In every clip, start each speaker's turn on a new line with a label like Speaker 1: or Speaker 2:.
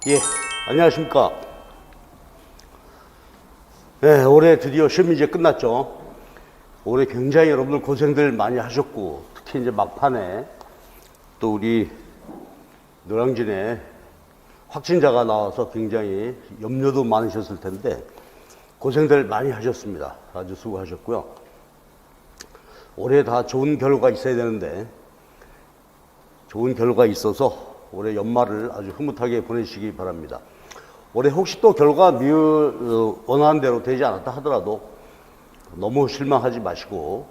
Speaker 1: 예, 안녕하십니까. 네, 올해 드디어 시험이 이제 끝났죠. 올해 굉장히 여러분들 고생들 많이 하셨고, 특히 이제 막판에 또 우리 노량진에 확진자가 나와서 굉장히 염려도 많으셨을 텐데, 고생들 많이 하셨습니다. 아주 수고하셨고요. 올해 다 좋은 결과 있어야 되는데, 좋은 결과 있어서 올해 연말을 아주 흐뭇하게 보내시기 바랍니다. 올해 혹시 또 결과 원하는 대로 되지 않았다 하더라도 너무 실망하지 마시고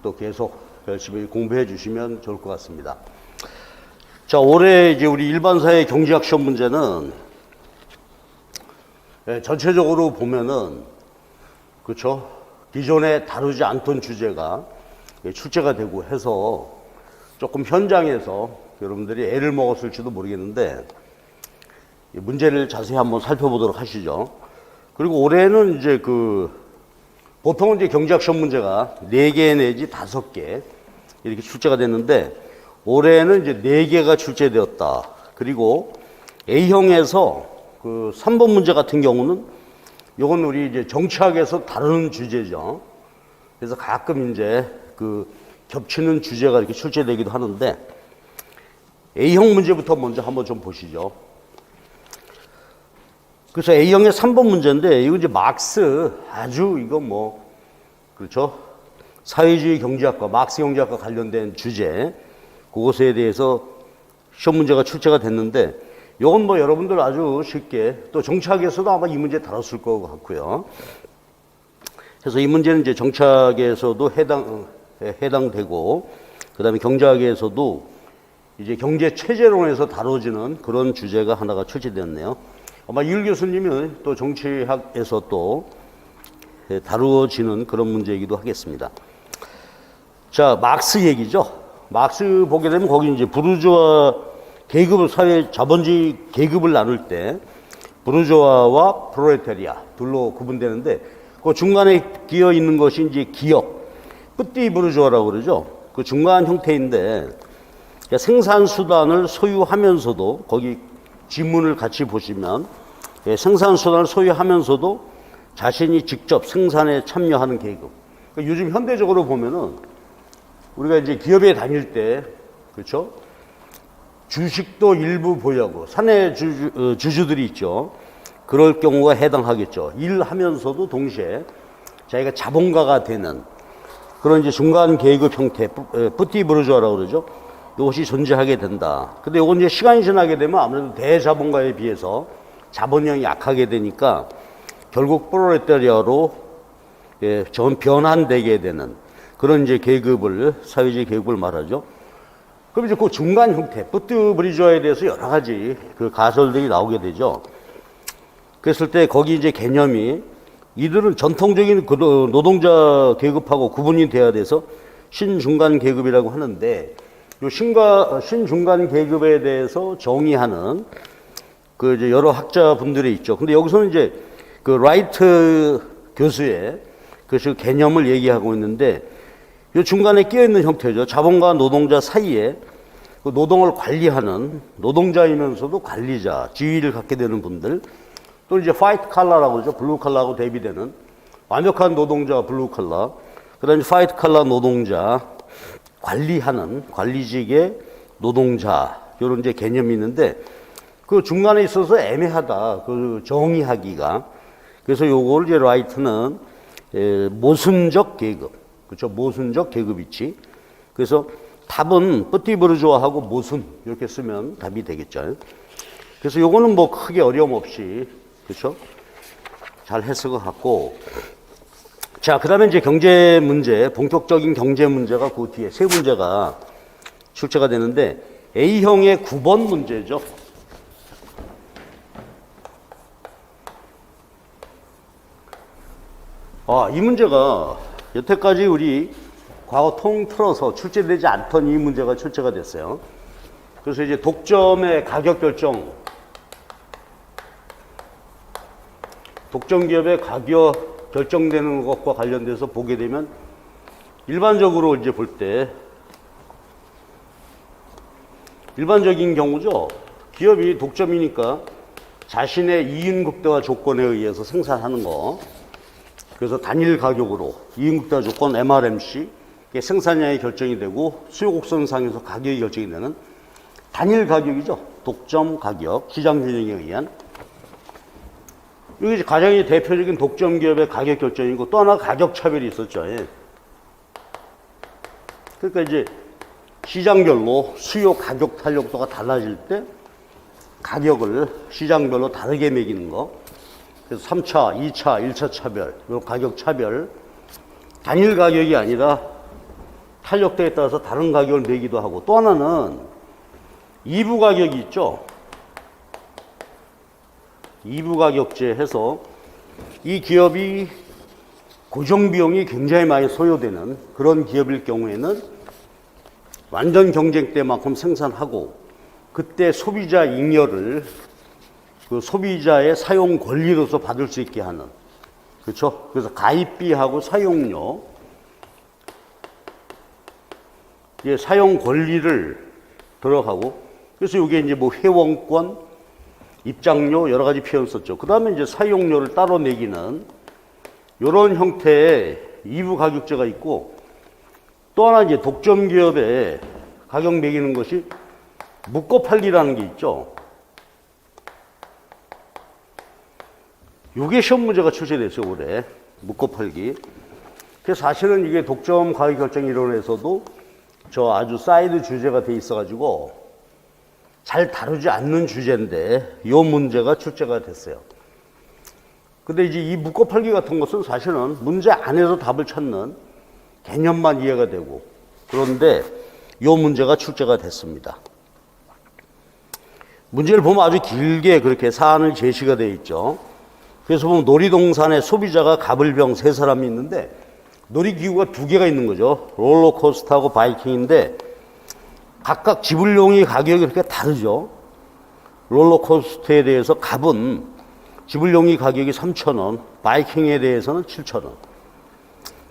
Speaker 1: 또 계속 열심히 공부해 주시면 좋을 것 같습니다. 자, 올해 이제 우리 일반사회 경제학 시험 문제는 전체적으로 보면은 그렇죠. 기존에 다루지 않던 주제가 출제가 되고 해서 조금 현장에서 여러분들이 애를 먹었을지도 모르겠는데 문제를 자세히 한번 살펴보도록 하시죠. 그리고 올해는 이제 보통은 이제 경제학 시험 문제가 4개 내지 5개 이렇게 출제가 됐는데 올해는 이제 4개가 출제되었다. 그리고 A형에서 3번 문제 같은 경우는 요건 우리 이제 정치학에서 다루는 주제죠. 그래서 가끔 이제 겹치는 주제가 이렇게 출제되기도 하는데 A형 문제부터 먼저 한번 좀 보시죠. 그래서 A형의 3번 문제인데 이거 이제 막스 아주 이거 그렇죠. 사회주의 경제학과 막스 경제학과 관련된 주제 그것에 대해서 시험 문제가 출제가 됐는데 이건 여러분들 아주 쉽게 또 정치학에서도 아마 이 문제 다뤘을 것 같고요. 그래서 이 문제는 이제 정치학에서도 해당되고 그다음에 경제학에서도 이제 경제 체제론에서 다뤄지는 그런 주제가 하나가 출제되었네요. 아마 이율 교수님은 또 정치학에서 또 다루어지는 그런 문제이기도 하겠습니다. 자, 막스 얘기죠. 막스 보게 되면 거기 이제 부르주아 계급을 사회 자본주의 계급을 나눌 때 부르주아와 프롤레타리아 둘로 구분되는데 그 중간에 끼어 있는 것이 이제 기업, 뿌띠 부르주아라고 그러죠. 그 중간 형태인데 생산 수단을 소유하면서도 거기 지문을 같이 보시면 생산 수단을 소유하면서도 자신이 직접 생산에 참여하는 계급. 그러니까 요즘 현대적으로 보면은 우리가 이제 기업에 다닐 때 그렇죠? 주식도 일부 보유하고 사내 주주들이 있죠. 그럴 경우가 해당하겠죠. 일하면서도 동시에 자기가 자본가가 되는 그런 이제 중간 계급 형태, 뿌띠 부르주아라고 그러죠. 이것이 존재하게 된다. 근데 이건 이제 시간이 지나게 되면 아무래도 대자본가에 비해서 자본력이 약하게 되니까 결국 프롤레타리아로 변환되게 되는 그런 이제 계급을, 사회주의 계급을 말하죠. 그럼 이제 그 중간 형태, 뿌띠 부르주아에 대해서 여러 가지 가설들이 나오게 되죠. 그랬을 때 거기 이제 개념이 이들은 전통적인 노동자 계급하고 구분이 돼야 돼서 신중간 계급이라고 하는데 요 신중간 계급에 대해서 정의하는 이제 여러 학자분들이 있죠. 근데 여기서는 이제 라이트 교수의 개념을 얘기하고 있는데 요 중간에 끼어 있는 형태죠. 자본가 노동자 사이에 노동을 관리하는 노동자이면서도 관리자, 지위를 갖게 되는 분들 또 이제 화이트 칼라라고 그러죠. 블루 칼라하고 대비되는 완벽한 노동자 블루 칼라 그다음에 화이트 칼라 노동자 관리하는 관리직의 노동자 이런 이제 개념이 있는데 그 중간에 있어서 애매하다 정의하기가 그래서 요걸 이제 라이트는 모순적 계급 그렇죠 모순적 계급 위치 그래서 답은 뿌띠 부르주아하고 모순 이렇게 쓰면 답이 되겠죠. 그래서 요거는 크게 어려움 없이 그렇죠 잘 했을 것 같고. 자, 그 다음에 이제 경제 문제, 본격적인 경제 문제가 그 뒤에 세 문제가 출제가 되는데 A형의 9번 문제죠. 이 문제가 여태까지 우리 과거 통틀어서 출제되지 않던 이 문제가 출제가 됐어요. 그래서 이제 독점의 가격 결정, 독점 기업의 가격 결정되는 것과 관련돼서 보게 되면 일반적으로 이제 볼 때 일반적인 경우죠. 기업이 독점이니까 자신의 이윤극대화 조건에 의해서 생산하는 거. 그래서 단일 가격으로 이윤극대화 조건 MRMC 생산량이 결정이 되고 수요 곡선상에서 가격이 결정이 되는 단일 가격이죠. 독점 가격, 시장 균형에 의한. 이게 가장 대표적인 독점 기업의 가격 결정이고 또 하나 가격 차별이 있었죠. 예. 그러니까 이제 시장별로 수요 가격 탄력도가 달라질 때 가격을 시장별로 다르게 매기는 거. 그래서 3차, 2차, 1차 차별, 요 가격 차별. 단일 가격이 아니라 탄력도에 따라서 다른 가격을 매기도 하고 또 하나는 2부 가격이 있죠. 2부 가격제 해서 이 기업이 고정비용이 굉장히 많이 소요되는 그런 기업일 경우에는 완전 경쟁 때만큼 생산하고 그때 소비자 잉여를 그 소비자의 사용 권리로서 받을 수 있게 하는, 그렇죠? 그래서 가입비하고 사용료, 이제 사용 권리를 들어가고, 그래서 이게 이제 뭐 회원권, 입장료 여러 가지 표현 썼죠. 그 다음에 이제 사용료를 따로 매기는 이런 형태의 2부 가격제가 있고, 또 하나 이제 독점 기업에 가격 매기는 것이 묶어 팔기라는 게 있죠. 요게 시험 문제가 출제됐어요, 올해. 묶어 팔기. 그래서 사실은 이게 독점 가격 결정 이론에서도 저 아주 사이드 주제가 돼 있어가지고 잘 다루지 않는 주제인데 요 문제가 출제가 됐어요. 근데 이제 이 묶어 팔기 같은 것은 사실은 문제 안에서 답을 찾는 개념만 이해가 되고, 그런데 요 문제가 출제가 됐습니다. 문제를 보면 아주 길게 그렇게 사안을 제시가 되어 있죠. 그래서 보면 놀이동산에 소비자가 가불병 3사람이 있는데 놀이기구가 2개가 있는 거죠. 롤러코스터하고 바이킹인데 각각 지불용이 가격이 그렇게 다르죠. 롤러코스터에 대해서 갑은 지불용이 가격이 3,000원, 바이킹에 대해서는 7,000원.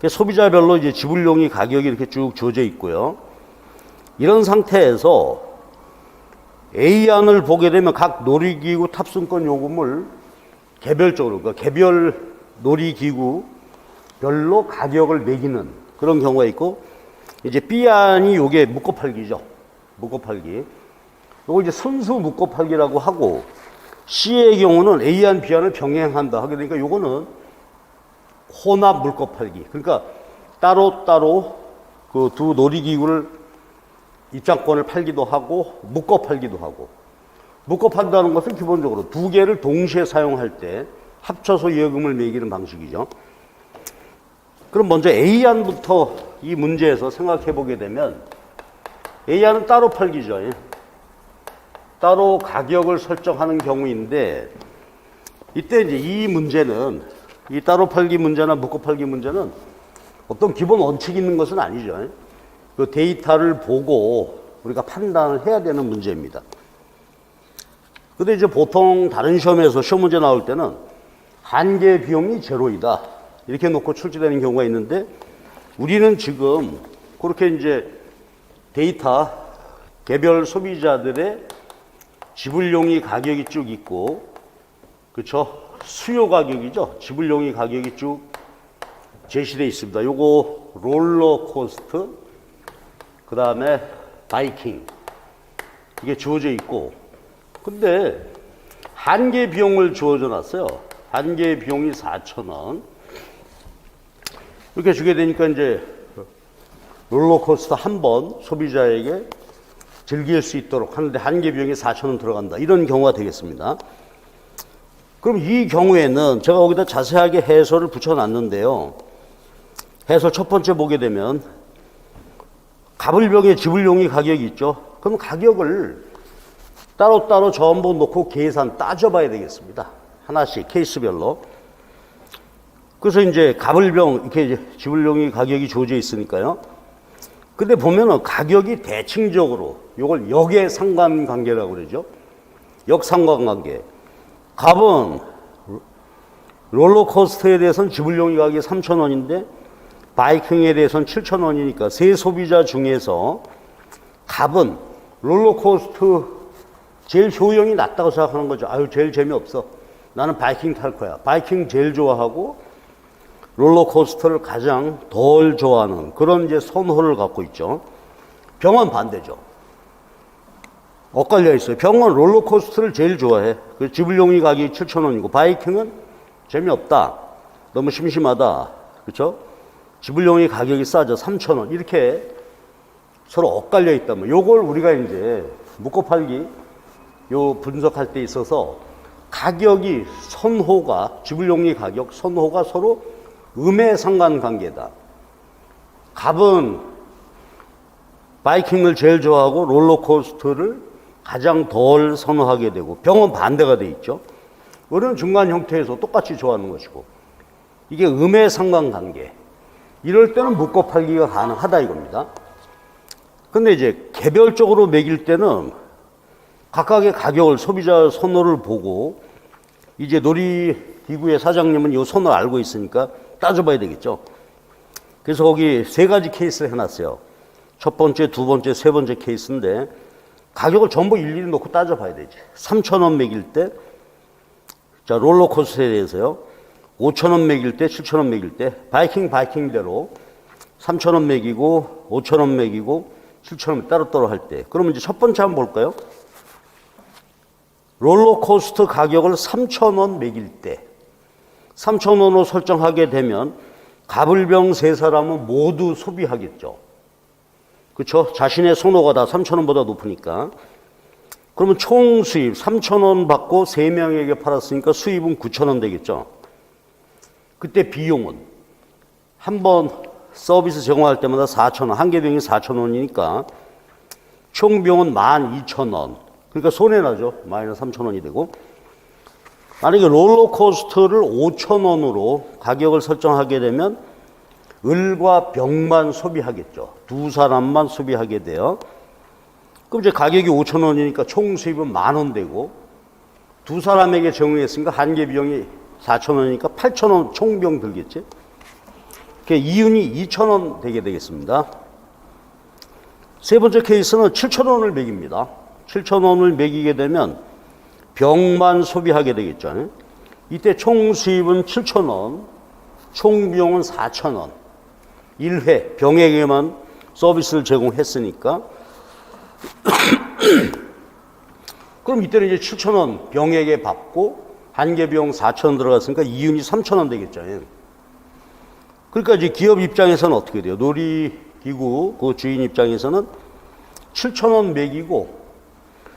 Speaker 1: 소비자별로 이제 지불용이 가격이 이렇게 쭉 주어져 있고요. 이런 상태에서 A안을 보게 되면 각 놀이기구 탑승권 요금을 개별적으로, 그러니까 개별 놀이기구 별로 가격을 매기는 그런 경우가 있고, 이제 B안이 요게 묶어팔기죠. 묶어팔기. 요거 이제 순수 묶어팔기라고 하고, C의 경우는 A안, B안을 병행한다 하게 되니까 요거는 혼합 묶어팔기. 그러니까 따로따로 그 두 놀이기구를 입장권을 팔기도 하고 묶어 팔기도 하고, 묶어 판다는 것은 기본적으로 2개를 동시에 사용할 때 합쳐서 예금을 매기는 방식이죠. 그럼 먼저 A안부터 이 문제에서 생각해 보게 되면 A안은 따로 팔기죠. 따로 가격을 설정하는 경우인데, 이때 이제 이 문제는, 이 따로 팔기 문제나 묶어 팔기 문제는 어떤 기본 원칙이 있는 것은 아니죠. 그 데이터를 보고 우리가 판단을 해야 되는 문제입니다. 근데 이제 보통 다른 시험에서 시험 문제 나올 때는 한계 비용이 제로이다 이렇게 놓고 출제되는 경우가 있는데, 우리는 지금 그렇게 이제 데이터 개별 소비자들의 지불용이 가격이 쭉 있고, 그렇죠? 수요 가격이죠. 지불용이 가격이 쭉 제시되어 있습니다. 요거 롤러코스터, 그 다음에 바이킹, 이게 주어져 있고, 근데 한계 비용을 주어져 놨어요. 한계 비용이 4,000원. 이렇게 주게 되니까 이제 롤러코스터 한 번 소비자에게 즐길 수 있도록 하는데 한계 비용이 4,000원 들어간다. 이런 경우가 되겠습니다. 그럼 이 경우에는 제가 거기다 자세하게 해설을 붙여놨는데요. 해설 첫 번째 보게 되면 가불병의 지불용이 가격이 있죠. 그럼 가격을 따로따로 전부 놓고 계산 따져봐야 되겠습니다. 하나씩 케이스별로. 그래서 이제 가불병 이렇게 지불용이 가격이 주어져 있으니까요. 근데 보면은 가격이 대칭적으로 이걸 역의 상관관계라고 그러죠. 역상관관계. 갑은 롤러코스터에 대해서는 지불용이 가격이 3,000원인데 바이킹에 대해서는 7,000원이니까 세 소비자 중에서 갑은 롤러코스터 제일 효용이 낮다고 생각하는 거죠. 아유, 제일 재미없어. 나는 바이킹 탈 거야. 바이킹 제일 좋아하고 롤러코스터를 가장 덜 좋아하는 그런 이제 선호를 갖고 있죠. 병은 반대죠. 엇갈려 있어요. 병은 롤러코스터를 제일 좋아해. 그 지불용이 가격이 7,000원이고 바이킹은 재미없다. 너무 심심하다. 그렇죠? 지불용이 가격이 싸죠. 3,000원. 이렇게 서로 엇갈려 있다면 요걸 우리가 이제 묶어 팔기 요 분석할 때 있어서 가격이 선호가 지불용이 가격 선호가 서로 음의 상관관계다. 갑은 바이킹을 제일 좋아하고 롤러코스터를 가장 덜 선호하게 되고 병은 반대가 돼 있죠. 어느 중간 형태에서 똑같이 좋아하는 것이고 이게 음의 상관관계. 이럴 때는 묶어 팔기가 가능하다 이겁니다. 근데 이제 개별적으로 매길 때는 각각의 가격을 소비자 선호를 보고 이제 놀이기구의 사장님은 이 선호를 알고 있으니까 따져봐야 되겠죠. 그래서 거기 세 가지 케이스를 해놨어요. 첫 번째, 두 번째, 세 번째 케이스인데 가격을 전부 일일이 놓고 따져봐야 되지. 3,000원 매길 때, 자 롤러코스터에 대해서요. 5,000원 매길 때, 7,000원 매길 때 바이킹대로 3,000원 매기고 5,000원 매기고 7,000원 따로따로 할 때. 그러면 이제 첫 번째 한번 볼까요? 롤러코스터 가격을 3,000원 매길 때 3,000원으로 설정하게 되면 가불병 세 사람은 모두 소비하겠죠. 그렇죠? 자신의 선호가 다 3,000원보다 높으니까. 그러면 총 수입 3,000원 받고 3명에게 팔았으니까 수입은 9,000원 되겠죠. 그때 비용은 한 번 서비스 제공할 때마다 4,000원, 한 개 병이 4,000원이니까 총 비용은 12,000원. 그러니까 손해나죠. 마이너스 3,000원이 되고. 만약에 롤러코스터를 5,000원으로 가격을 설정하게 되면 을과 병만 소비하겠죠. 두 사람만 소비하게 돼요. 그럼 이제 가격이 5,000원이니까 총 수입은 10,000원 되고 두 사람에게 제공했으니까 한 개 비용이 4,000원이니까 8,000원 총 비용 들겠지. 그러니까 이윤이 2,000원 되게 되겠습니다. 세 번째 케이스는 7,000원을 매깁니다. 7,000원을 매기게 되면 병만 소비하게 되겠죠. 이때 총 수입은 7,000원, 총 비용은 4,000원. 1회 병에게만 서비스를 제공했으니까 그럼 이때는 이제 7,000원 병에게 받고 한 개 비용 4,000원 들어갔으니까 이윤이 3,000원 되겠죠. 그러니까 이제 기업 입장에서는 어떻게 돼요? 놀이기구 그 주인 입장에서는 7,000원 매기고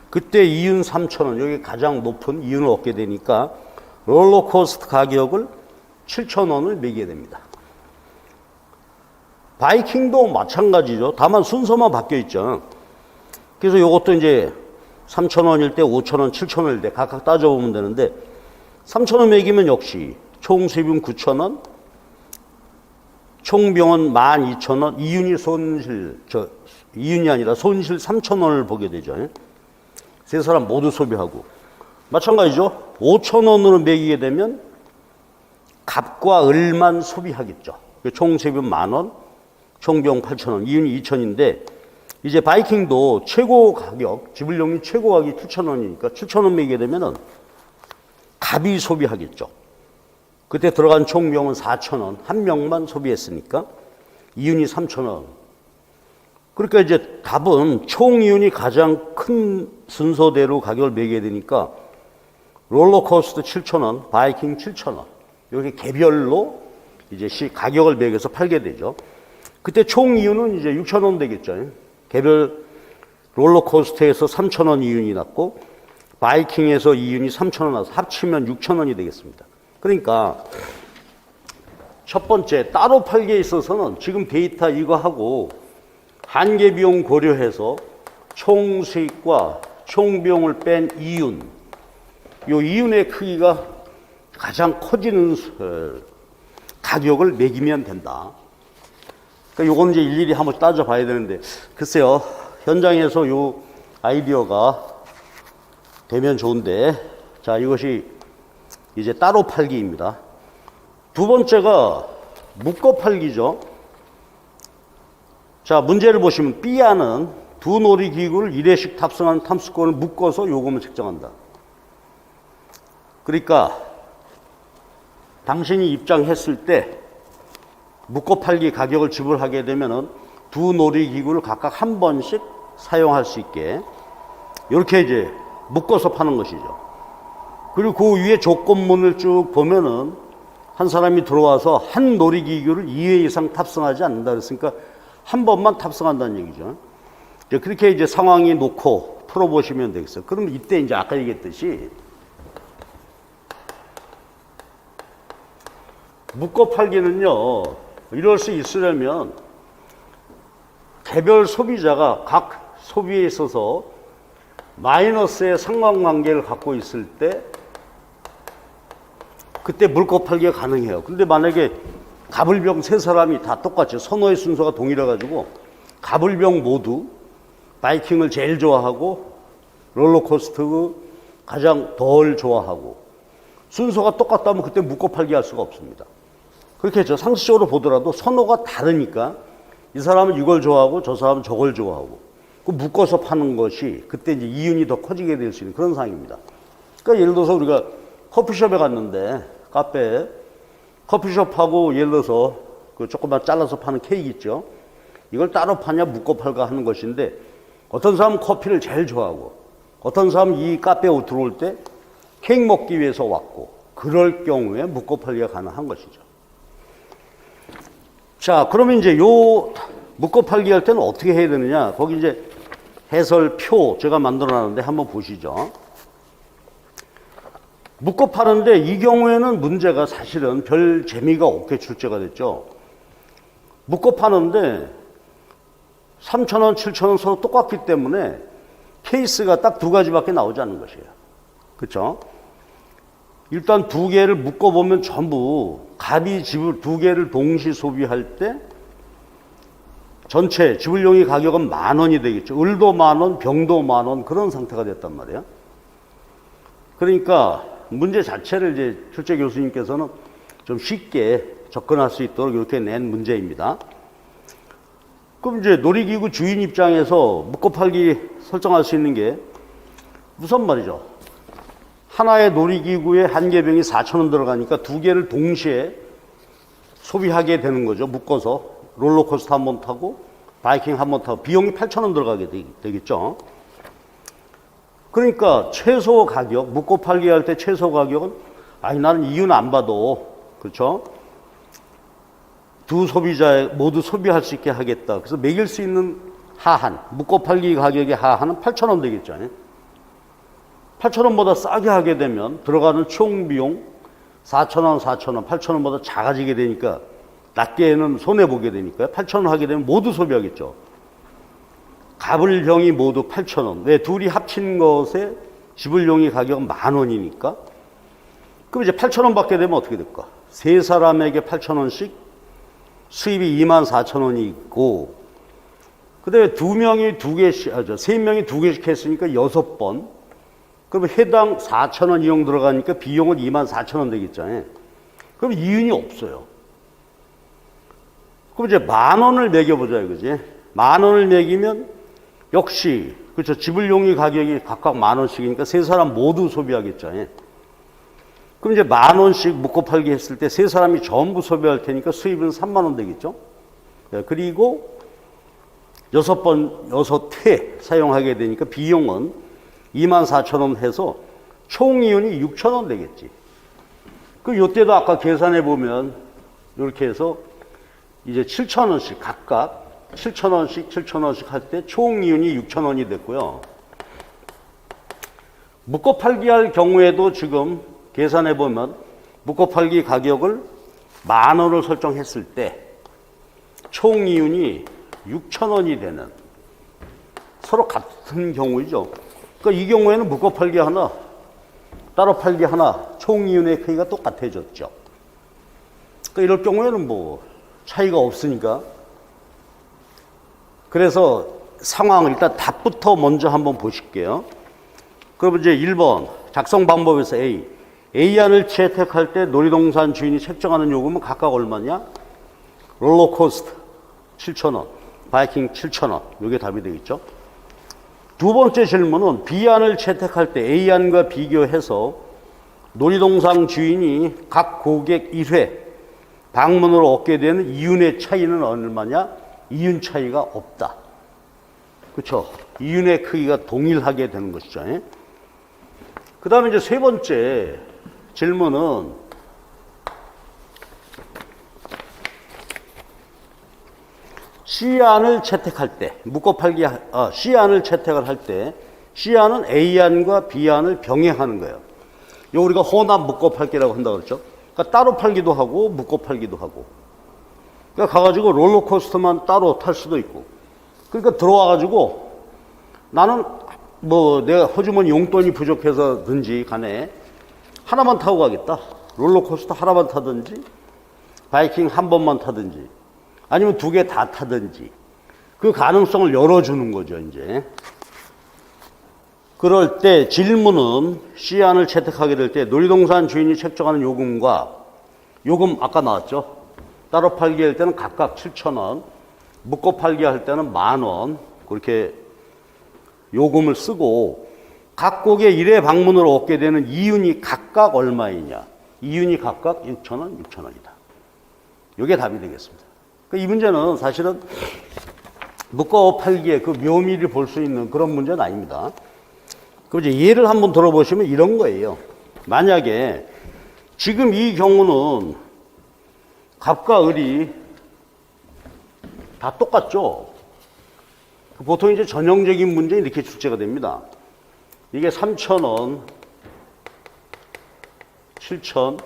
Speaker 1: 그때 이윤 3,000원, 여기 가장 높은 이윤을 얻게 되니까 롤러코스터 가격을 7,000원을 매기게 됩니다. 바이킹도 마찬가지죠. 다만 순서만 바뀌어 있죠. 그래서 이것도 이제 3,000원일 때, 5,000원, 7,000원일 때 각각 따져보면 되는데 3,000원 매기면 역시 총 수입은 9,000원, 총 비용은 12,000원, 이윤이 아니라 손실 3,000원을 보게 되죠. 세 사람 모두 소비하고. 마찬가지죠. 5,000원으로 매기게 되면 갑과 을만 소비하겠죠. 총 수입은 10,000원, 총 비용 8,000원, 이윤이 2,000원인데 이제 바이킹도 최고 가격, 지불용이 최고 가격이 7,000원이니까 7,000원 매기게 되면은 갑이 소비하겠죠. 그때 들어간 총 비용은 4,000원, 한 명만 소비했으니까 이윤이 3,000원. 그러니까 이제 답은 총 이윤이 가장 큰 순서대로 가격을 매기게 되니까 롤러코스터 7,000원, 바이킹 7,000원. 이렇게 개별로 이제 가격을 매겨서 팔게 되죠. 그때 총 이윤은 이제 6,000원 되겠죠. 개별 롤러코스터에서 3,000원 이윤이 났고 바이킹에서 이윤이 3,000원 나서 합치면 6,000원이 되겠습니다. 그러니까 첫 번째 따로 팔기에 있어서는 지금 데이터 이거 하고 한 개 비용 고려해서 총 수익과 총 비용을 뺀 이윤, 요 이윤의 크기가 가장 커지는 가격을 매기면 된다. 그러니까 요건 이제 일일이 한번 따져봐야 되는데 글쎄요, 현장에서 요 아이디어가 되면 좋은데, 자 이것이 이제 따로 팔기입니다. 두 번째가 묶어 팔기죠. 자 문제를 보시면 B안은 두 놀이기구를 1회씩 탑승하는 탑승권을 묶어서 요금을 책정한다. 그러니까 당신이 입장했을 때 묶어 팔기 가격을 지불하게 되면은 두 놀이기구를 각각 한 번씩 사용할 수 있게 이렇게 이제 묶어서 파는 것이죠. 그리고 그 위에 조건문을 쭉 보면은 한 사람이 들어와서 한 놀이기구를 2회 이상 탑승하지 않는다 그랬으니까 한 번만 탑승한다는 얘기죠. 이제 그렇게 이제 상황이 놓고 풀어보시면 되겠어요. 그럼 이때 이제 아까 얘기했듯이 묶어 팔기는요, 이럴 수 있으려면 개별 소비자가 각 소비에 있어서 마이너스의 상관관계를 갖고 있을 때 그때 묶어 팔기가 가능해요. 근데 만약에 가불병 세 사람이 다 똑같이 선호의 순서가 동일해 가지고 가불병 모두 바이킹을 제일 좋아하고 롤러코스터 가장 덜 좋아하고 순서가 똑같다면 그때 묶어 팔기 할 수가 없습니다. 그렇게 했죠. 상식적으로 보더라도 선호가 다르니까 이 사람은 이걸 좋아하고 저 사람은 저걸 좋아하고 그 묶어서 파는 것이 그때 이제 이윤이 더 커지게 될 수 있는 그런 상황입니다. 그러니까 예를 들어서 우리가 커피숍에 갔는데 카페에 커피숍하고 예를 들어서 그 조금만 잘라서 파는 케이크 있죠. 이걸 따로 파냐 묶어 팔까 하는 것인데 어떤 사람은 커피를 제일 좋아하고 어떤 사람은 이 카페에 들어올 때 케이크 먹기 위해서 왔고 그럴 경우에 묶어 팔기가 가능한 것이죠. 자, 그러면 이제 요 묶어 팔기 할 때는 어떻게 해야 되느냐? 거기 이제 해설표 제가 만들어 놨는데 한번 보시죠. 묶어 파는데 이 경우에는 문제가 사실은 별 재미가 없게 출제가 됐죠. 묶어 파는데 3,000원, 7,000원 서로 똑같기 때문에 케이스가 딱 두 가지밖에 나오지 않는 것이에요. 그렇죠? 일단 두 개를 묶어보면 전부 갑이 지불 두 개를 동시 소비할 때 전체 지불용의 가격은 10,000원이 되겠죠. 을도 10,000원, 병도 10,000원 그런 상태가 됐단 말이에요. 그러니까 문제 자체를 이제 출제 교수님께서는 좀 쉽게 접근할 수 있도록 이렇게 낸 문제입니다. 그럼 이제 놀이기구 주인 입장에서 묶어 팔기 설정할 수 있는 게 우선 말이죠. 하나의 놀이기구에 한 개병이 4,000원 들어가니까 두 개를 동시에 소비하게 되는 거죠. 묶어서 롤러코스터 한 번 타고 바이킹 한 번 타고 비용이 8,000원 들어가게 되겠죠. 그러니까 최소 가격, 묶어 팔기 할 때 최소 가격은 아니 나는 이유는 안 봐도 그렇죠. 두 소비자 모두 소비할 수 있게 하겠다. 그래서 매길 수 있는 하한, 묶어 팔기 가격의 하한은 8,000원 되겠죠. 8,000원보다 싸게 하게 되면 들어가는 총 비용 4,000원, 4,000원, 8,000원보다 작아지게 되니까 낮게는 손해보게 되니까요. 8,000원 하게 되면 모두 소비하겠죠. 가불병이 모두 8,000원. 왜? 둘이 합친 것에 지불용의 가격은 10,000원이니까. 그럼 이제 8,000원 받게 되면 어떻게 될까? 세 사람에게 8,000원씩 수입이 24,000원이 있고, 그 다음에 세 명이 두 개씩 했으니까 6번. 그럼 해당 4,000원 이용 들어가니까 비용은 24,000원 되겠잖아요. 그럼 이윤이 없어요. 그럼 이제 10,000원을 매겨보자 이거지. 10,000원을 매기면 역시 그렇죠. 지불용의 가격이 각각 10,000원씩이니까 세 사람 모두 소비하겠죠. 그럼 이제 10,000원씩 묶어 팔기 했을 때 세 사람이 전부 소비할 테니까 수입은 30,000원 되겠죠. 그리고 6회 사용하게 되니까 비용은 24,000원 해서 총 이윤이 6,000원 되겠지. 그럼 이때도 아까 계산해 보면 이렇게 해서 이제 7,000원씩 각각 7,000원씩 할 때 총 이윤이 6,000원이 됐고요. 묶어 팔기 할 경우에도 지금 계산해 보면 묶어 팔기 가격을 10,000원을 설정했을 때 총 이윤이 6,000원이 되는 서로 같은 경우이죠. 그러니까 이 경우에는 묶어 팔기 하나, 따로 팔기 하나, 총 이윤의 크기가 똑같아졌죠. 그러니까 이럴 경우에는 뭐 차이가 없으니까. 그래서 상황을 일단 답부터 먼저 한번 보실게요. 그럼 이제 1번 작성 방법에서 A안을 채택할 때 놀이동산 주인이 책정하는 요금은 각각 얼마냐? 롤러코스터 7,000원, 바이킹 7,000원. 이게 답이 되겠죠. 두 번째 질문은 B안을 채택할 때 A안과 비교해서 놀이동산 주인이 각 고객 1회 방문으로 얻게 되는 이윤의 차이는 얼마냐? 이윤 차이가 없다. 그렇죠? 이윤의 크기가 동일하게 되는 것이죠. 그 다음에 이제 세 번째 질문은 C안을 채택할 때, C안을 채택을 할 때 C안은 A안과 B안을 병행하는 거예요. 이거 우리가 혼합 묶어팔기라고 한다고 그랬죠. 그러니까 따로 팔기도 하고 묶어 팔기도 하고. 그러니까 가가지고 롤러코스터만 따로 탈 수도 있고. 그러니까 들어와가지고 나는 뭐 내가 허주머니 용돈이 부족해서든지 간에 하나만 타고 가겠다. 롤러코스터 하나만 타든지 바이킹 한 번만 타든지 아니면 두 개 다 타든지 그 가능성을 열어주는 거죠, 이제. 그럴 때 질문은 C안을 채택하게 될 때 놀이동산 주인이 책정하는 요금과 요금 아까 나왔죠. 따로 팔기 할 때는 각각 7,000원, 묶어 팔기 할 때는 10,000원 그렇게 요금을 쓰고 각 고객 1회 방문으로 얻게 되는 이윤이 각각 얼마이냐. 이윤이 각각 6,000원, 6,000원이다. 이게 답이 되겠습니다. 그러니까 이 문제는 사실은 묶어 팔기에 그 묘미를 볼 수 있는 그런 문제는 아닙니다. 그럼 이제 예를 한번 들어보시면 이런 거예요. 만약에 지금 이 경우는 갑과 을이 다 똑같죠. 보통 이제 전형적인 문제 이렇게 출제가 됩니다. 이게 3,000원, 7,000,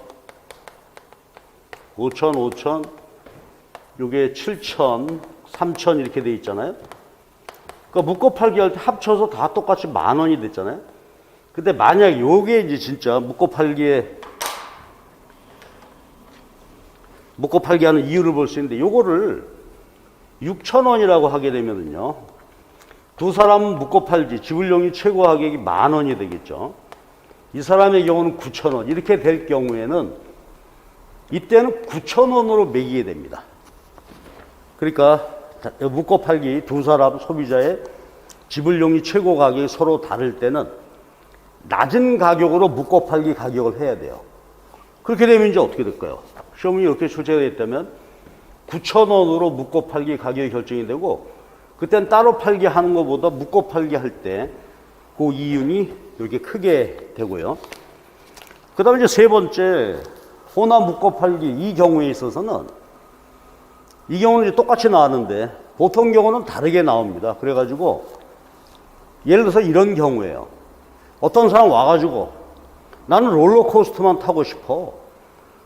Speaker 1: 5,000, 5,000, 요게 7,000, 3,000 이렇게 돼 있잖아요. 그러니까 묶어 팔기 할 때 합쳐서 다 똑같이 10,000원이 됐잖아요. 근데 만약 요게 이제 진짜 묶어 팔기 하는 이유를 볼 수 있는데 요거를 6,000원이라고 하게 되면은요. 두 사람 묶어 팔지 지불용이 최고 가격이 10,000원이 되겠죠. 이 사람의 경우는 9,000원 이렇게 될 경우에는 이때는 9,000원으로 매기게 됩니다. 그러니까 묶어 팔기 두 사람 소비자의 지불용이 최고 가격이 서로 다를 때는 낮은 가격으로 묶어 팔기 가격을 해야 돼요. 그렇게 되면 이제 어떻게 될까요? 시험이 이렇게 출제가 됐다면 9,000원으로 묶어 팔기 가격이 결정이 되고 그땐 따로 팔기 하는 것보다 묶어 팔기 할 때 그 이윤이 이렇게 크게 되고요. 그 다음에 이제 세 번째 혼합 묶어 팔기 이 경우에 있어서는 이 경우는 이제 똑같이 나왔는데 보통 경우는 다르게 나옵니다. 그래가지고 예를 들어서 이런 경우에요. 어떤 사람 와가지고 나는 롤러코스터만 타고 싶어.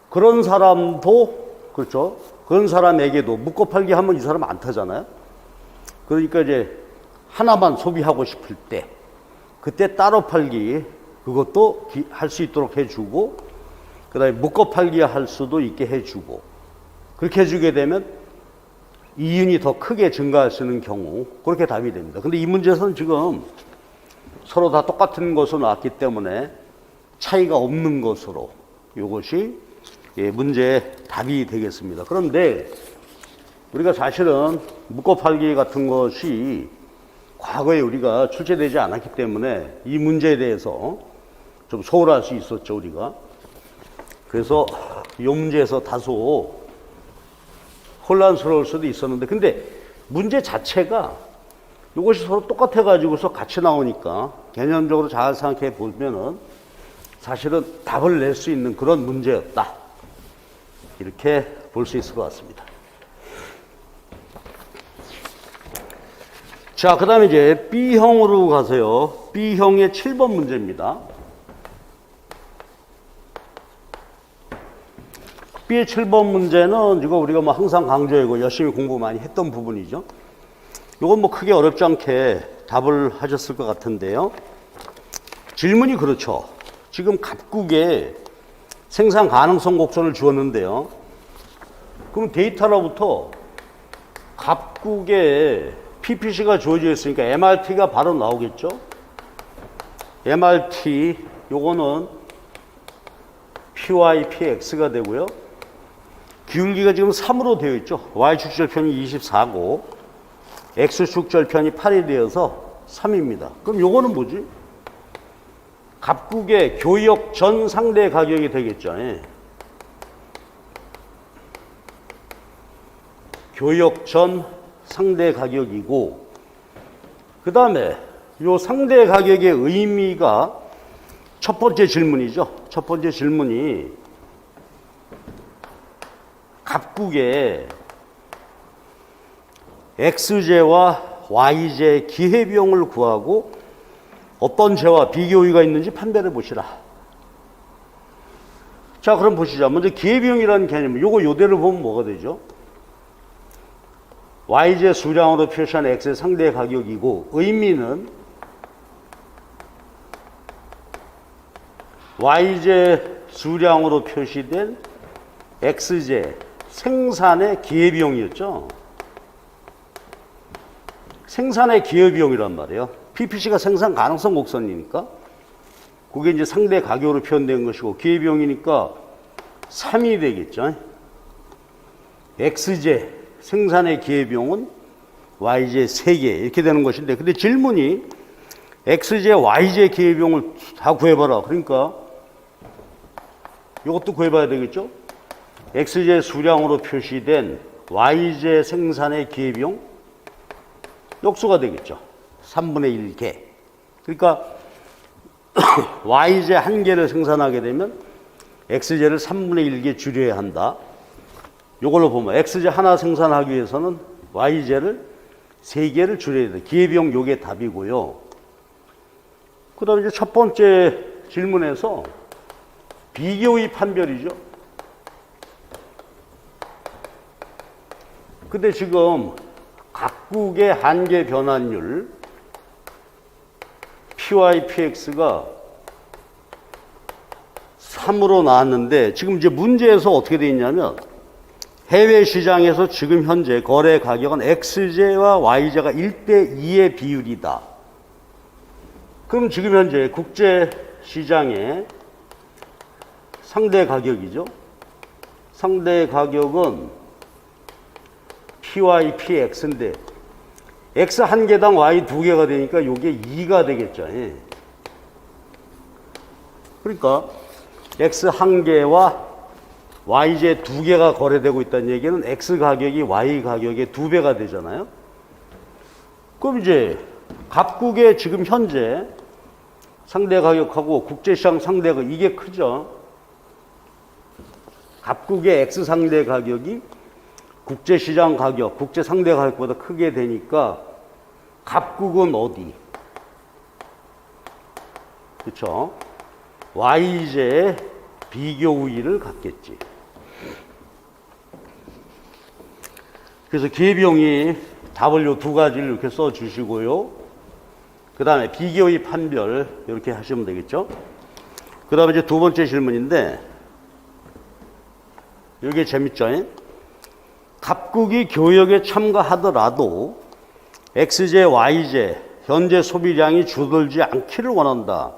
Speaker 1: 그런 사람도 그렇죠. 그런 사람에게도 묶어 팔기 하면 이 사람 안 타잖아요. 그러니까 이제 하나만 소비하고 싶을 때 그때 따로 팔기 그것도 할 수 있도록 해주고 그 다음에 묶어 팔기 할 수도 있게 해주고 그렇게 해주게 되면 이윤이 더 크게 증가할 수 있는 경우 그렇게 답이 됩니다. 근데 이 문제에서는 지금 서로 다 똑같은 것으로 나왔기 때문에 차이가 없는 것으로 이것이 문제의 답이 되겠습니다. 그런데 우리가 사실은 묶어 팔기 같은 것이 과거에 우리가 출제되지 않았기 때문에 이 문제에 대해서 좀 소홀할 수 있었죠, 우리가. 그래서 이 문제에서 다소 혼란스러울 수도 있었는데 근데 문제 자체가 이것이 서로 똑같아 가지고서 같이 나오니까 개념적으로 잘 생각해 보면은 사실은 답을 낼 수 있는 그런 문제였다. 이렇게 볼 수 있을 것 같습니다. 자, 그 다음에 이제 B형으로 가세요. B형의 7번 문제입니다. B의 7번 문제는 이거 우리가 뭐 항상 강조하고 열심히 공부 많이 했던 부분이죠. 이건 뭐 크게 어렵지 않게 답을 하셨을 것 같은데요. 질문이 그렇죠. 지금 갑국에 생산 가능성 곡선을 주었는데요. 그럼 데이터로부터 갑국에 PPC가 주어져 있으니까 MRT가 바로 나오겠죠. MRT 요거는 PY, PX가 되고요. 기울기가 지금 3으로 되어 있죠. Y축 절편이 24고 X축 절편이 8이 되어서 3입니다. 그럼 요거는 뭐지? 갑국의 교역 전 상대 가격이 되겠죠. 예. 교역 전 상대 가격이고, 그 다음에 요 상대 가격의 의미가 첫 번째 질문이죠. 첫 번째 질문이 갑국의 X제와 Y제 기회비용을 구하고 어떤 제와 비교의가 있는지 판별해 보시라. 자, 그럼 보시죠. 먼저 기회비용이라는 개념, 요거 요대로 보면 뭐가 되죠? Y제 수량으로 표시한 X의 상대 가격이고, 의미는 Y제 수량으로 표시된 X제 생산의 기회비용이었죠. 생산의 기회비용이란 말이에요. PPC가 생산 가능성 곡선이니까 그게 이제 상대 가격으로 표현된 것이고, 기회비용이니까 3이 되겠죠. X제 생산의 기회비용은 Y제 3개 이렇게 되는 것인데, 근데 질문이 X제, Y제 기회비용을 다 구해봐라. 그러니까 이것도 구해봐야 되겠죠. X제 수량으로 표시된 Y제 생산의 기회비용 역수가 되겠죠. 3분의 1개. 그러니까 Y제 1개를 생산하게 되면 X제를 3분의 1개 줄여야 한다. 이걸로 보면 X제 하나 생산하기 위해서는 Y제를 3개를 줄여야 돼. 기회비용 요게 답이고요. 그 다음에 이제 첫 번째 질문에서 비교의 판별이죠. 근데 지금 각국의 한계 변환율 PY, PX가 3으로 나왔는데, 지금 이제 문제에서 어떻게 되어 있냐면 해외 시장에서 지금 현재 거래 가격은 X제와 Y제가 1대2의 비율이다. 그럼 지금 현재 국제 시장의 상대 가격이죠. 상대 가격은 PY, PX인데 X 한 개당 Y 두 개가 되니까 이게 2가 되겠죠. 예. 그러니까 X 한 개와 Y제 두 개가 거래되고 있다는 얘기는 X 가격이 Y 가격의 2배가 되잖아요. 그럼 이제 각국의 지금 현재 상대 가격하고 국제시장 상대 가격 이게 크죠. 각국의 X 상대 가격이 국제시장 가격, 국제 상대 가격보다 크게 되니까 각국은 어디? 그렇죠? Y제의 비교 우위를 갖겠지. 그래서 기회비용이 답을 요 두 가지를 이렇게 써 주시고요. 그 다음에 비교의 판별 이렇게 하시면 되겠죠. 그 다음에 이제 두 번째 질문인데, 이게 재밌죠? 각국이 교역에 참가하더라도 X제, Y제 현재 소비량이 줄어들지 않기를 원한다.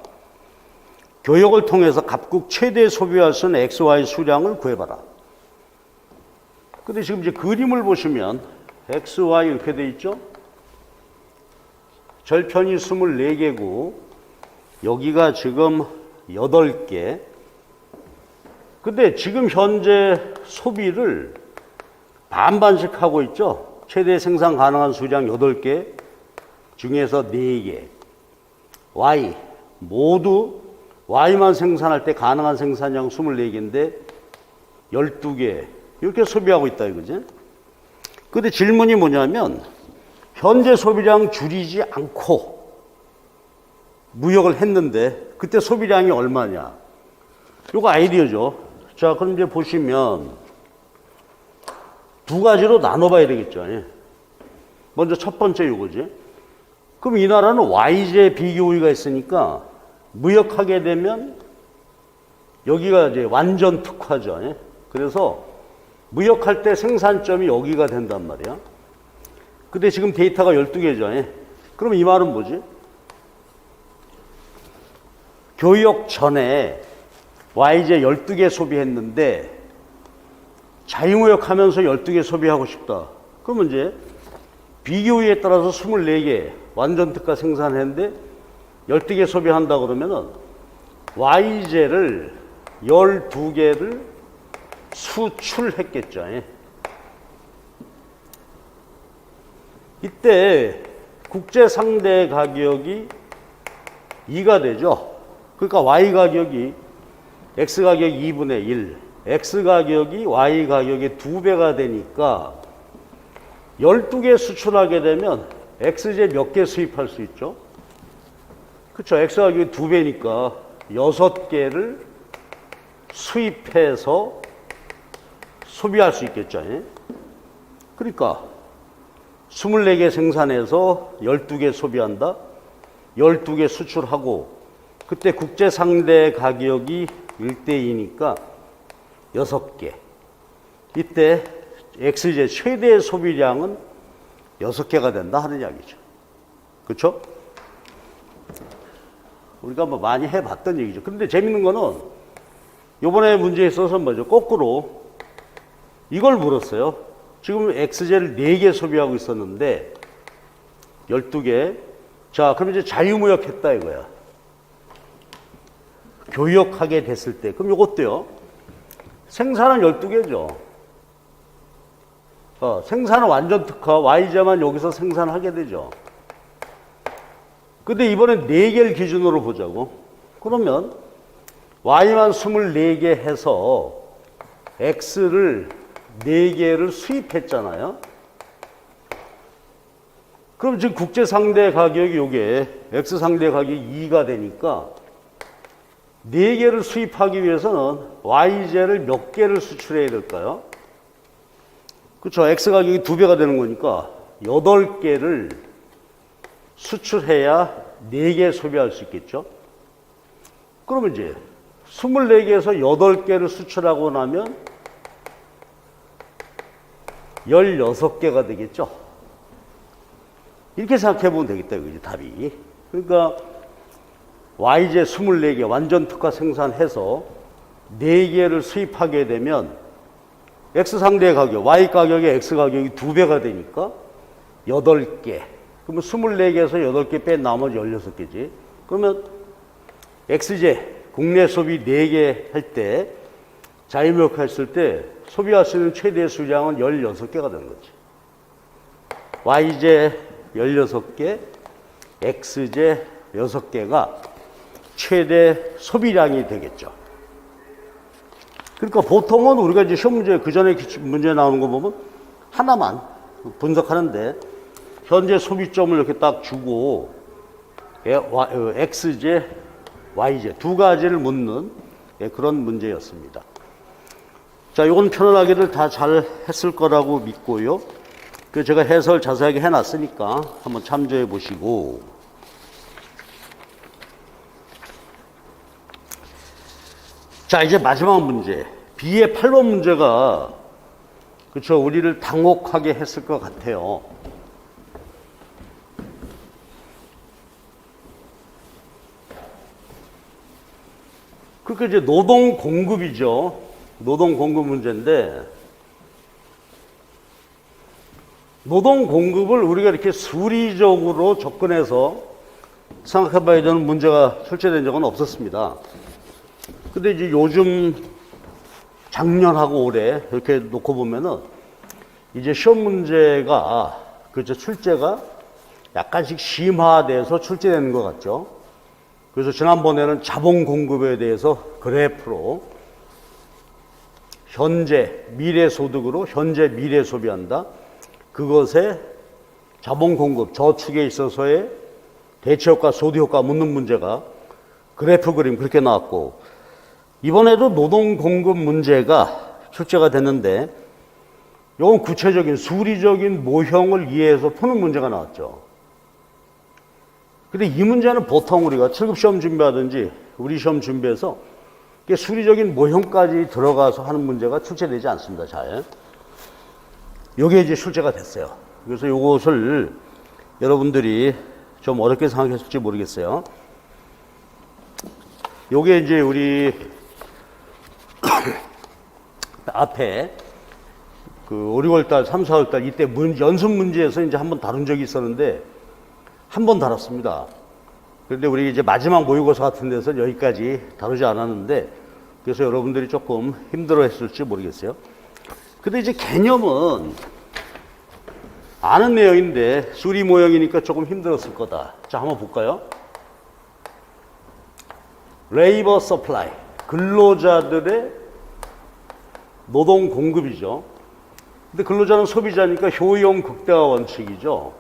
Speaker 1: 교역을 통해서 각국 최대 소비할 수 있는 X, Y 수량을 구해봐라. 근데 지금 이제 그림을 보시면 X, Y 이렇게 돼 있죠? 절편이 24개고 여기가 지금 8개. 근데 지금 현재 소비를 반반씩 하고 있죠. 최대 생산 가능한 수량 8개 중에서 4개. Y 모두 Y만 생산할 때 가능한 생산량 24개인데 12개 이렇게 소비하고 있다 이거지. 근데 질문이 뭐냐면 현재 소비량 줄이지 않고 무역을 했는데 그때 소비량이 얼마냐. 요거 아이디어죠. 자, 그럼 이제 보시면 두 가지로 나눠봐야 되겠죠. 먼저 첫 번째 요거지. 그럼 이 나라는 Y제 비교 우위가 있으니까 무역하게 되면 여기가 이제 완전 특화죠. 그래서 무역할 때 생산점이 여기가 된단 말이야. 근데 지금 데이터가 12개죠. 그럼 이 말은 뭐지? 교역 전에 Y제 12개 소비했는데 자유무역하면서 12개 소비하고 싶다. 그러면 이제 비교에 따라서 24개 완전 특가 생산했는데 12개 소비한다 그러면은 Y제를 12개를 수출했겠죠. 이때 국제 상대 가격이 2가 되죠. 그러니까 Y 가격이 X 가격이 2분의 1, X 가격이 Y 가격의 2배가 되니까 12개 수출하게 되면 X제 몇 개 수입할 수 있죠? 그렇죠. X 가격이 2배니까 6개를 수입해서 소비할 수 있겠죠. 그러니까 24개 생산해서 12개 소비한다. 12개 수출하고 그때 국제 상대 가격이 1대2니까 6개. 이때 X제 최대 소비량은 6개가 된다 하는 이야기죠. 그렇죠? 우리가 뭐 많이 해봤던 얘기죠. 그런데 재밌는 거는 이번에 문제에 있어서 뭐죠? 거꾸로 이걸 물었어요. 지금 X제를 4개 소비하고 있었는데 12개. 자, 그럼 이제 자유무역했다 이거야. 교역하게 됐을 때. 그럼 이것도요. 생산은 12개죠. 생산은 완전 특화, Y제만 여기서 생산하게 되죠. 근데 이번엔 4개를 기준으로 보자고. 그러면 Y만 24개 해서 X를 4개를 수입했잖아요. 그럼 지금 국제 상대 가격이 요게 X 상대 가격이 2가 되니까 4개를 수입하기 위해서는 Y제를 몇 개를 수출해야 될까요? 그렇죠. X 가격이 2배가 되는 거니까 8개를 수출해야 4개 소비할 수 있겠죠. 그러면 이제 24개에서 8개를 수출하고 나면 16개가 되겠죠. 이렇게 생각해 보면 되겠다, 이거지, 답이. 그러니까 Y제 24개 완전 특화 생산해서 4개를 수입하게 되면 X 상대 가격, Y 가격의 X 가격이 2배가 되니까 8개. 그러면 24개에서 8개 뺀 나머지 16개지. 그러면 X제 국내 소비 4개 할 때 자유무역 했을 때 소비할 수 있는 최대 수량은 16개가 되는 거지. Y제 16개, X제 6개가 최대 소비량이 되겠죠. 그러니까 보통은 우리가 이제 시험 문제, 그 전에 문제 나오는 거 보면 하나만 분석하는데 현재 소비점을 이렇게 딱 주고 X제, Y제 두 가지를 묻는 그런 문제였습니다. 자, 이건 편안하게들 다 잘 했을 거라고 믿고요. 그 제가 해설 자세하게 해놨으니까 한번 참조해 보시고. 자, 이제 마지막 문제. B의 8번 문제가, 그쵸, 우리를 당혹하게 했을 것 같아요. 그러니까 이제 노동 공급이죠. 노동 공급 문제인데, 노동 공급을 우리가 이렇게 수리적으로 접근해서 생각해 봐야 되는 문제가 출제된 적은 없었습니다. 근데 이제 요즘 작년하고 올해 이렇게 놓고 보면은 이제 시험 문제가 그저 출제가 약간씩 심화돼서 출제되는 것 같죠. 그래서 지난번에는 자본 공급에 대해서 그래프로 현재 미래 소득으로 현재 미래 소비한다. 그것에 자본 공급 저축에 있어서의 대체 효과, 소득 효과 묻는 문제가 그래프 그림 그렇게 나왔고, 이번에도 노동 공급 문제가 출제가 됐는데 이건 구체적인 수리적인 모형을 이해해서 푸는 문제가 나왔죠. 근데 이 문제는 보통 우리가 7급 시험 준비하든지 우리 시험 준비해서 수리적인 모형까지 들어가서 하는 문제가 출제되지 않습니다. 잘. 요게 이제 출제가 됐어요. 그래서 요것을 여러분들이 좀 어렵게 생각했을지 모르겠어요. 요게 이제 우리 앞에 그 5, 6월 달, 3, 4월 달 이때 연습 문제에서 이제 한번 다룬 적이 있었는데 한 번 다뤘습니다. 그런데 우리 이제 마지막 모의고사 같은 데서 여기까지 다루지 않았는데, 그래서 여러분들이 조금 힘들어 했을지 모르겠어요. 근데 이제 개념은 아는 내용인데 수리 모형이니까 조금 힘들었을 거다. 자, 한번 볼까요? 레이버 서플라이, 근로자들의 노동 공급이죠. 근데 근로자는 소비자니까 효용 극대화 원칙이죠.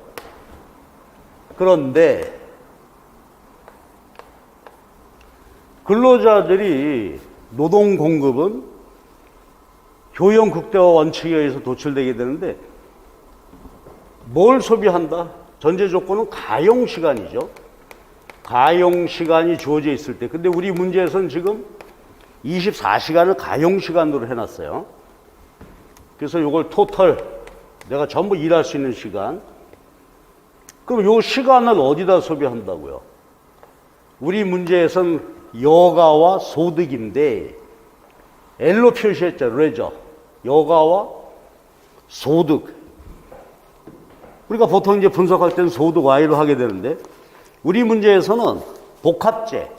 Speaker 1: 그런데 근로자들이 노동 공급은 효용 극대화 원칙에 의해서 도출되게 되는데, 뭘 소비한다? 전제 조건은 가용 시간이죠. 가용 시간이 주어져 있을 때. 근데 우리 문제에서는 지금 24시간을 가용 시간으로 해놨어요. 그래서 이걸 토탈, 내가 전부 일할 수 있는 시간. 그럼 이 시간을 어디다 소비한다고요? 우리 문제에서는 여가와 소득인데, L로 표시했죠. 레저. 여가와 소득. 우리가 보통 이제 분석할 때는 소득 Y로 하게 되는데, 우리 문제에서는 복합제.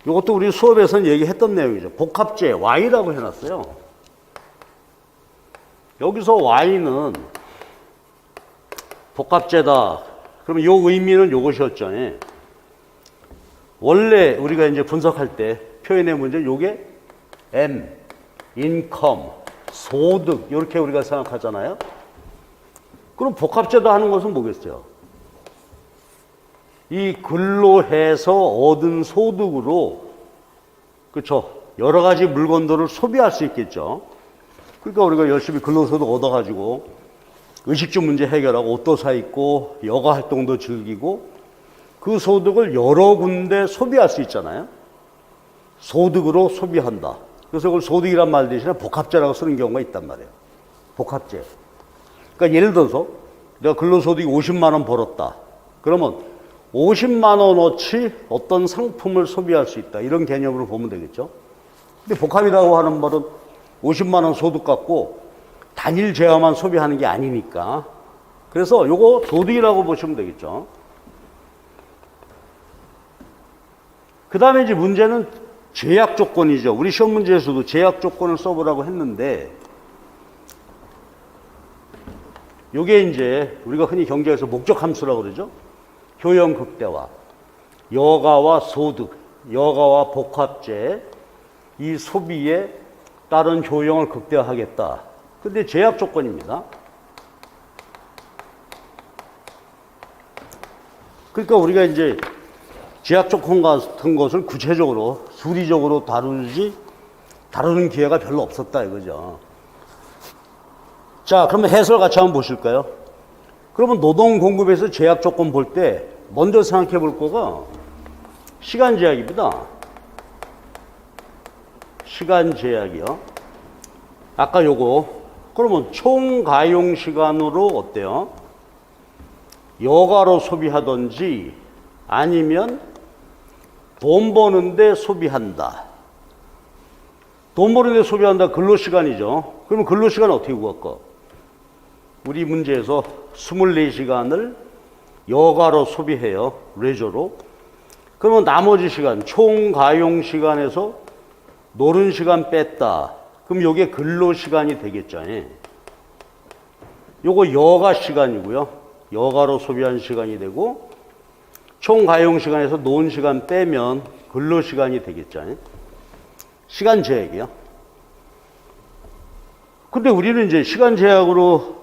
Speaker 1: 이것도 우리 수업에서는 얘기했던 내용이죠. 복합제 Y라고 해놨어요. 여기서 Y는 복합제다. 그러면 이 의미는 이것이었죠. 원래 우리가 이제 분석할 때 표현의 문제 요게 M, 인컴, 소득 이렇게 우리가 생각하잖아요. 그럼 복합제다 하는 것은 뭐겠어요? 이 근로해서 얻은 소득으로, 그렇죠, 여러 가지 물건들을 소비할 수 있겠죠. 그러니까 우리가 열심히 근로소득 얻어가지고 의식주 문제 해결하고 옷도 사 입고 여가 활동도 즐기고 그 소득을 여러 군데 소비할 수 있잖아요. 소득으로 소비한다. 그래서 그걸 소득이란 말 대신에 복합제라고 쓰는 경우가 있단 말이에요. 복합제. 그러니까 예를 들어서 내가 근로소득이 50만 원 벌었다. 그러면 50만 원어치 어떤 상품을 소비할 수 있다. 이런 개념으로 보면 되겠죠. 근데 복합이라고 하는 말은 50만 원 소득 갖고 단일 재화만 소비하는 게 아니니까. 그래서 요거 소득이라고 보시면 되겠죠. 그 다음에 이제 문제는 제약 조건이죠. 우리 시험 문제에서도 제약 조건을 써보라고 했는데, 요게 이제 우리가 흔히 경제에서 목적 함수라고 그러죠. 효용 극대화, 여가와 소득, 여가와 복합제, 이 소비에 따른 효용을 극대화하겠다. 근데 제약 조건입니다. 그러니까 우리가 이제 제약 조건 같은 것을 구체적으로 수리적으로 다루는 기회가 별로 없었다 이거죠. 자, 그러면 해설 같이 한번 보실까요? 그러면 노동 공급에서 제약 조건 볼 때 먼저 생각해 볼 거가 시간 제약입니다. 시간 제약이요. 아까 요거. 그러면 총 가용 시간으로 어때요? 여가로 소비하든지 아니면 돈 버는데 소비한다. 돈 버는데 소비한다. 근로시간이죠. 그러면 근로시간 어떻게 구할까? 우리 문제에서 24시간을 여가로 소비해요. 레저로. 그러면 나머지 시간, 총 가용 시간에서 노는 시간 뺐다. 그럼 요게 근로시간이 되겠죠. 요거 여가 시간이고요. 여가로 소비한 시간이 되고, 총 가용 시간에서 노는 시간 빼면 근로시간이 되겠죠. 시간 제약이요. 근데 우리는 이제 시간 제약으로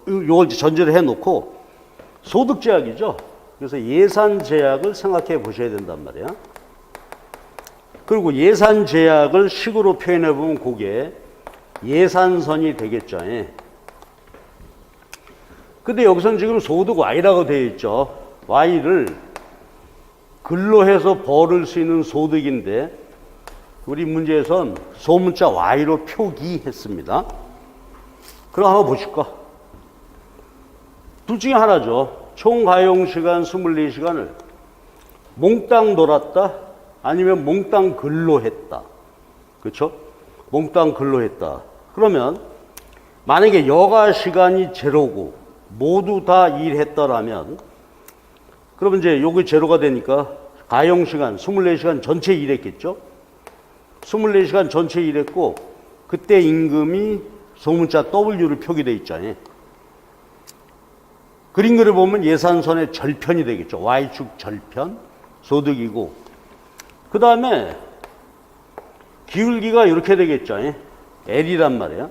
Speaker 1: 요걸 이제 전제를 해놓고 소득 제약이죠. 그래서 예산 제약을 생각해 보셔야 된단 말이에요. 그리고 예산 제약을 식으로 표현해 보면 그게 예산선이 되겠죠. 근데 여기서는 지금 소득 Y라고 되어 있죠. Y를 근로해서 벌을 수 있는 소득인데 우리 문제에선 소문자 Y로 표기했습니다. 그럼 한번 보실까? 둘 중에 하나죠. 총 가용 시간 24시간을 몽땅 놀았다 아니면 몽땅 근로했다. 그렇죠? 몽땅 근로했다. 그러면 만약에 여가 시간이 제로고 모두 다 일했더라면 그러면 이제 요게 제로가 되니까 가용시간 24시간 전체 일했겠죠? 24시간 전체 일했고 그때 임금이 소문자 W를 표기돼 있잖아요. 그림 그려보면 예산선의 절편이 되겠죠. Y축 절편, 소득이고 그 다음에 기울기가 이렇게 되겠죠. L이란 말이에요.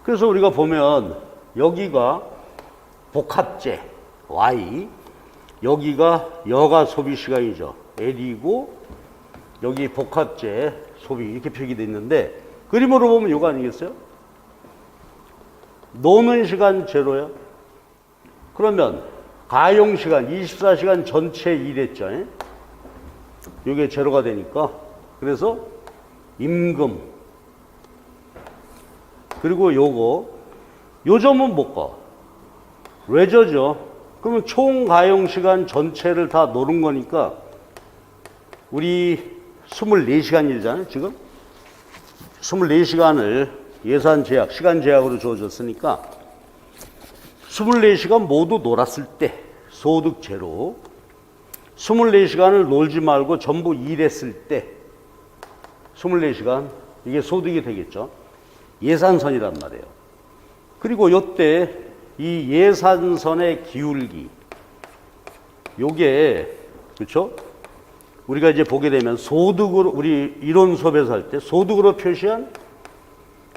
Speaker 1: 그래서 우리가 보면 여기가 복합재 Y, 여기가 여가 소비 시간이죠. L이고 여기 복합재 소비 이렇게 표기되어 있는데 그림으로 보면 이거 아니겠어요? 노는 시간 제로야. 그러면 가용 시간 24시간 전체 일했죠. 이게 제로가 되니까 그래서 임금 그리고 요 점은 못 가. 레저죠. 그러면 총 가용 시간 전체를 다 노는 거니까 우리 24시간 일이잖아요, 지금. 24시간을 예산 제약, 시간 제약으로 주어졌으니까 24시간 모두 놀았을 때 소득 제로, 24시간을 놀지 말고 전부 일했을 때 24시간, 이게 소득이 되겠죠. 예산선이란 말이에요. 그리고 요때 이 예산선의 기울기, 요게, 그렇죠? 우리가 이제 보게 되면 소득으로, 우리 이론 수업에서 할 때 소득으로 표시한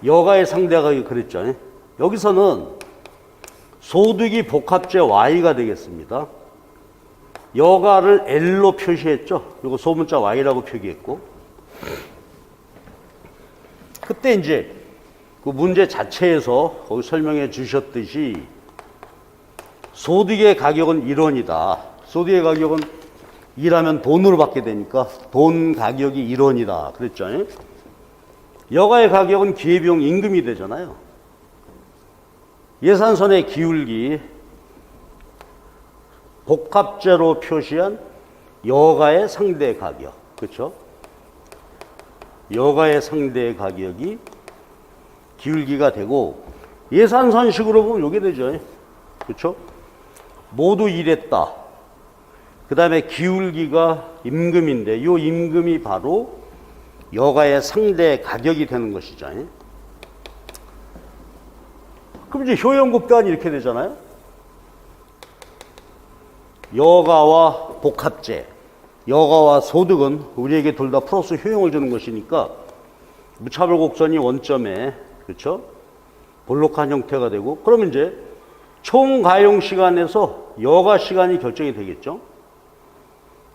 Speaker 1: 여가의 상대가격이 그랬죠. 여기서는 소득이 복합재 Y가 되겠습니다. 여가를 L로 표시했죠. 이거 소문자 Y라고 표기했고. 그때 이제 그 문제 자체에서 거기 설명해 주셨듯이 소득의 가격은 1원이다. 소득의 가격은 일하면 돈으로 받게 되니까 돈 가격이 1원이다. 그랬죠. 여가의 가격은 기회비용 임금이 되잖아요. 예산선의 기울기, 복합재로 표시한 여가의 상대 가격. 그렇죠? 여가의 상대 가격이 기울기가 되고 예산선식으로 보면 이게 되죠. 그렇죠? 모두 일했다. 그 다음에 기울기가 임금인데 이 임금이 바로 여가의 상대 가격이 되는 것이죠. 그럼 이제 효용급단이 이렇게 되잖아요. 여가와 복합재, 여가와 소득은 우리에게 둘 다 플러스 효용을 주는 것이니까 무차별 곡선이 원점에, 그렇죠? 볼록한 형태가 되고, 그러면 이제 총 가용 시간에서 여가 시간이 결정이 되겠죠?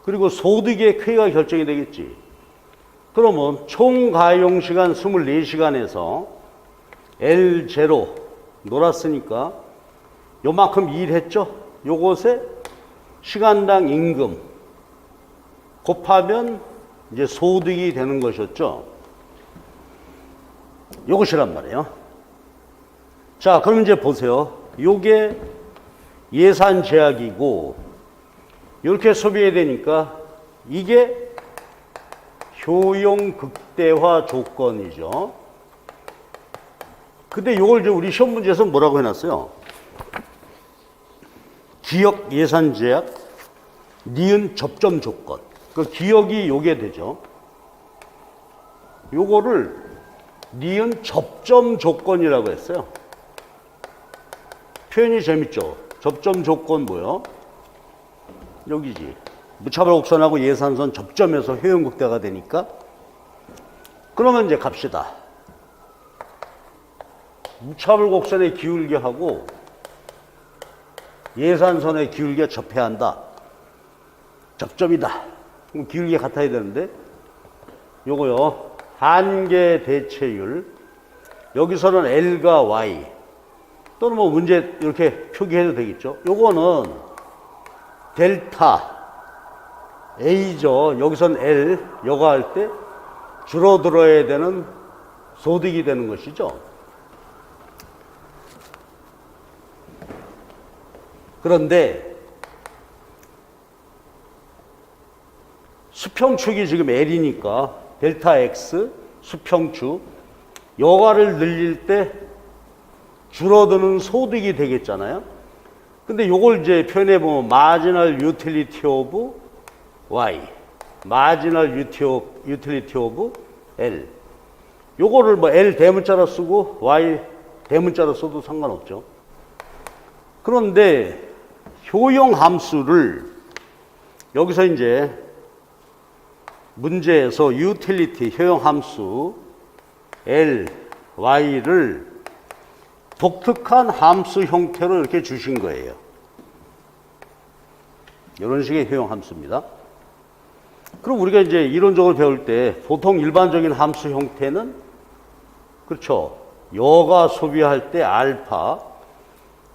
Speaker 1: 그리고 소득의 쾌가 결정이 되겠지. 그러면 총 가용 시간 24시간에서 L0 놀았으니까 요만큼 일했죠? 요것에 시간당 임금 곱하면 이제 소득이 되는 것이었죠. 요것이란 말이에요. 자, 그럼 이제 보세요. 요게 예산 제약이고 이렇게 소비해야 되니까 이게 효용 극대화 조건이죠. 근데 요걸 우리 시험 문제에서 뭐라고 해놨어요? 기역 예산 제약, 니은 접점 조건. 그 기역이 요게 되죠. 요거를 니은 접점 조건이라고 했어요. 표현이 재밌죠? 접점 조건 뭐요? 여기지. 무차별 곡선하고 예산선 접점에서 효용극대가 되니까. 그러면 이제 갑시다. 무차별 곡선의 기울기하고 예산선의 기울기가 접해야 한다. 접점이다. 그럼 기울기가 같아야 되는데 요거요. 한계 대체율. 여기서는 L과 Y. 또는 뭐 문제 이렇게 표기해도 되겠죠. 요거는 델타 A죠. 여기선 L, 여가할 때 줄어들어야 되는 소득이 되는 것이죠. 그런데 수평축이 지금 L이니까 델타 X 수평축 여가를 늘릴 때 줄어드는 소득이 되겠잖아요. 근데 요걸 이제 표현해 보면 marginal utility of y, marginal utility of L. 요거를 뭐 L 대문자로 쓰고 Y 대문자로 써도 상관없죠. 그런데 효용 함수를 여기서 이제 문제에서 utility 효용 함수 L, Y를 독특한 함수 형태로 이렇게 주신 거예요. 이런 식의 효용 함수입니다. 그럼 우리가 이제 이론적으로 배울 때 보통 일반적인 함수 형태는 그렇죠. 여가 소비할 때 알파,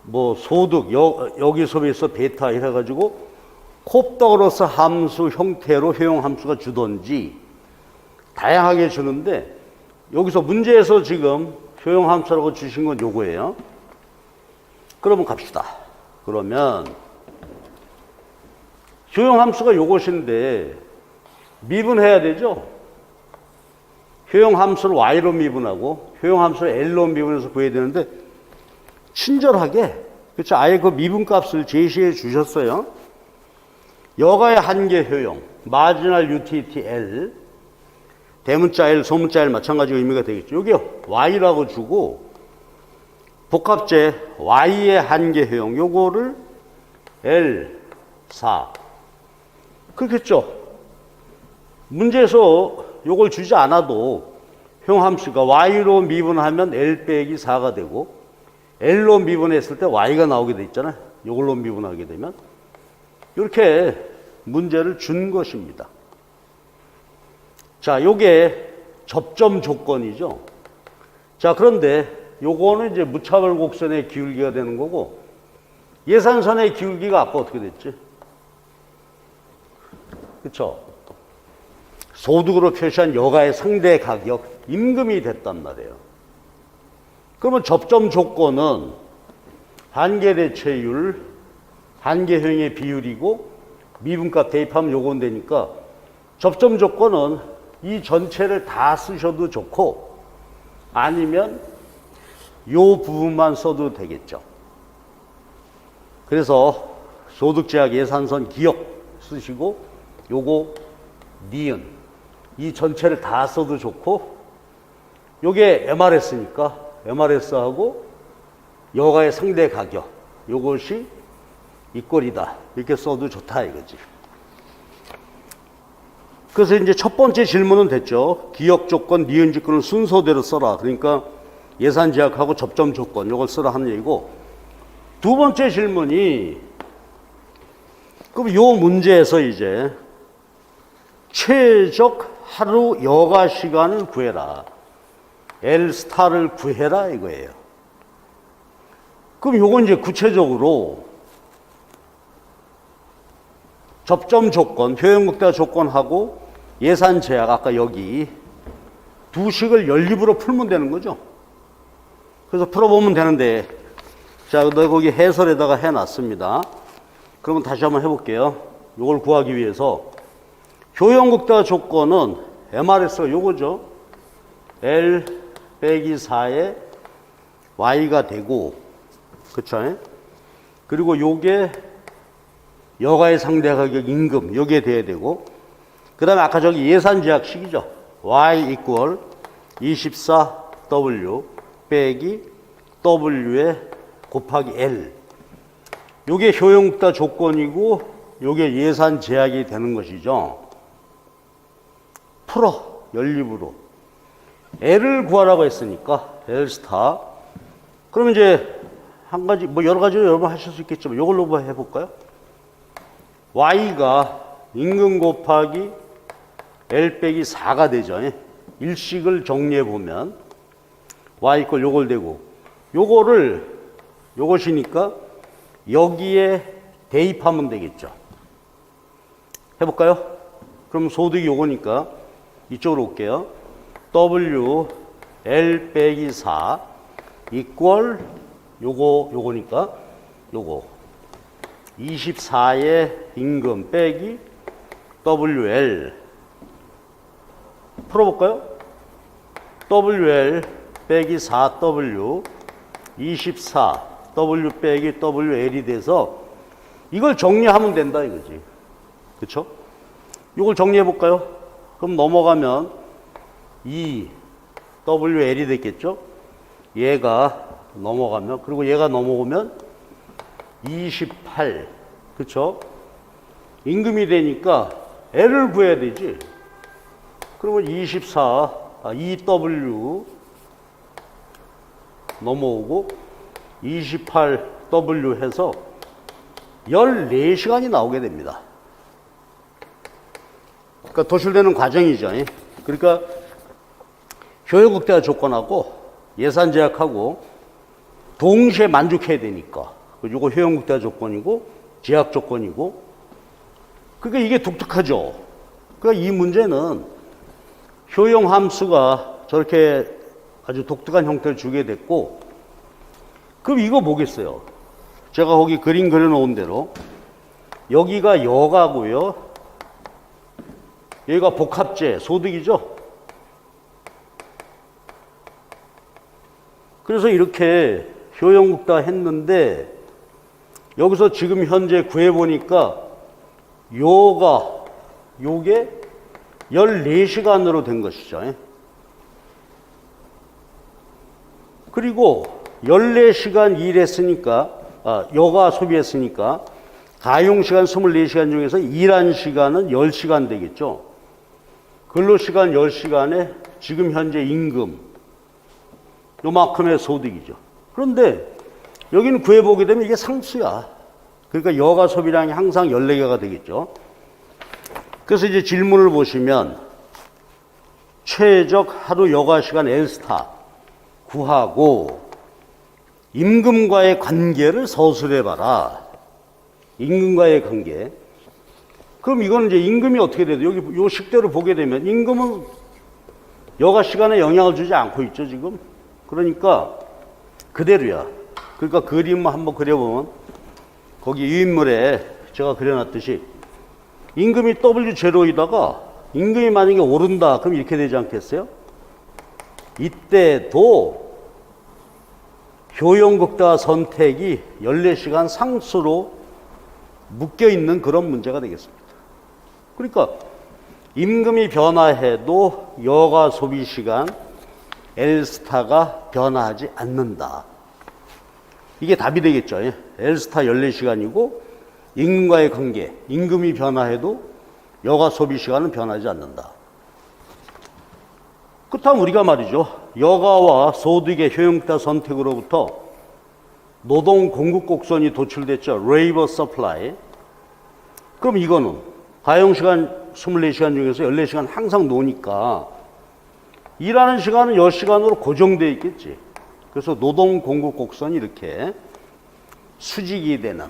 Speaker 1: 뭐 소득, 여기 소비해서 베타 이래가지고 콥더그로스 함수 형태로 효용 함수가 주던지 다양하게 주는데 여기서 문제에서 지금 효용 함수라고 주신 건 요거예요. 그러면 갑시다. 그러면 효용 함수가 요것인데 미분해야 되죠. 효용 함수를 y로 미분하고 효용 함수를 l로 미분해서 구해야 되는데 친절하게 그렇죠. 아예 그 미분값을 제시해 주셨어요. 여가의 한계 효용 marginal utility L 대문자 L, 소문자 L 마찬가지로 의미가 되겠죠. 여기 y라고 주고 복합제 y의 한계 효용 요거를 L, 4 그렇겠죠. 문제에서 요걸 주지 않아도 효용함수가 y로 미분하면 L 빼기 4가 되고 L로 미분했을 때 y가 나오게 돼 있잖아요. 요걸로 미분하게 되면 이렇게 문제를 준 것입니다. 자, 요게 접점 조건이죠. 자, 그런데 요거는 이제 무차별 곡선의 기울기가 되는 거고 예산선의 기울기가 아까 어떻게 됐지? 그렇죠? 소득으로 표시한 여가의 상대 가격 임금이 됐단 말이에요. 그러면 접점 조건은 한계 대체율, 한계 효용의 비율이고 미분값 대입하면 요건 되니까 접점 조건은 이 전체를 다 쓰셔도 좋고 아니면 요 부분만 써도 되겠죠. 그래서 소득제약 예산선 기억 쓰시고 요거 니은 이 전체를 다 써도 좋고 요게 MRS니까 MRS하고 여가의 상대 가격 요것이 이꼴이다 이렇게 써도 좋다 이거지. 그래서 이제 첫 번째 질문은 됐죠. 기억 조건, 니은 조건을 순서대로 써라. 그러니까 예산 제약하고 접점 조건 요걸 쓰라 하는 얘기고 두 번째 질문이 그럼 요 문제에서 이제 최적 하루 여가 시간을 구해라. L 스타를 구해라 이거예요. 그럼 요건 이제 구체적으로 접점 조건, 효용극대 조건하고 예산 제약 아까 여기 두 식을 연립으로 풀면 되는 거죠. 그래서 풀어보면 되는데 자, 너 거기 해설에다가 해놨습니다. 그러면 다시 한번 해볼게요. 요걸 구하기 위해서 효용극대 조건은 MRS가 요거죠. L 빼기 4에 Y가 되고 그쵸? 그리고 요게 여가의 상대 가격 임금 요게 돼야 되고 그 다음에 아까 저기 예산 제약식이죠. Y 이퀄 24W 빼기 W에 곱하기 L 요게 효용극대 조건이고 요게 예산 제약이 되는 것이죠. 풀어 연립으로 L을 구하라고 했으니까 L 스타 그럼 이제 한 가지 뭐 여러 가지로 여러분 하실 수 있겠지만 이걸로 한번 해볼까요? Y가 임금 곱하기 L 빼기 4가 되죠. 일식을 정리해 보면 Y 이퀄 요걸 되고 요것이니까 여기에 대입하면 되겠죠. 해볼까요? 그럼 소득이 요거니까 이쪽으로 올게요. W L 빼기 4 이퀄 요거니까 요거 24의 임금 빼기 WL 풀어볼까요? WL 빼기 4W 24 W 빼기 WL이 돼서 이걸 정리하면 된다 이거지. 그쵸? 이걸 정리해 볼까요? 그럼 넘어가면 2WL이 됐겠죠? 얘가 넘어가면, 그리고 얘가 넘어오면 28. 그쵸? 임금이 되니까 L을 구해야 되지. 그러면 2W 넘어오고 28W 해서 14시간이 나오게 됩니다. 그러니까 도출되는 과정이죠. 그러니까 효율국대화 조건하고 예산 제약하고 동시에 만족해야 되니까. 이거 효용국대화 조건이고 제약 조건이고. 그러니까 이게 독특하죠. 그러니까 이 문제는 효용 함수가 저렇게 아주 독특한 형태를 주게 됐고, 그럼 이거 뭐겠어요? 제가 거기 그림 그려놓은 대로 여기가 여가고요, 여기가 복합재 소득이죠. 그래서 이렇게 효용국대화 했는데 여기서 지금 현재 구해보니까 요게 14시간으로 된 것이죠. 그리고 14시간 일했으니까, 여가 소비했으니까 가용시간 24시간 중에서 일한 시간은 10시간 되겠죠. 근로시간 10시간에 지금 현재 임금 요만큼의 소득이죠. 그런데 여기는 구해보게 되면 이게 상수야. 그러니까 여가 소비량이 항상 14개가 되겠죠. 그래서 이제 질문을 보시면 최적 하루 여가 시간 L스타 구하고 임금과의 관계를 서술해봐라. 임금과의 관계. 그럼 이거는 이제 임금이 어떻게 돼요? 여기 요 식대로 보게 되면 임금은 여가 시간에 영향을 주지 않고 있죠, 지금. 그러니까 그대로야. 그러니까 그림을 한번 그려보면 거기 유인물에 제가 그려놨듯이 임금이 W0이다가 임금이 만약에 오른다. 그럼 이렇게 되지 않겠어요? 이때도 효용국대화 선택이 14시간 상수로 묶여있는 그런 문제가 되겠습니다. 그러니까 임금이 변화해도 여가 소비시간 L스타가 변화하지 않는다. 이게 답이 되겠죠. L스타 14시간이고 임금과의 관계, 임금이 변화해도 여가 소비시간은 변하지 않는다. 그렇다면 우리가 말이죠, 여가와 소득의 효용국대화 선택으로부터 노동 공급 곡선이 도출됐죠. Labor Supply. 그럼 이거는 가용시간 24시간 중에서 14시간 항상 노니까 일하는 시간은 10시간으로 고정되어 있겠지. 그래서 노동 공급 곡선이 이렇게 수직이 되는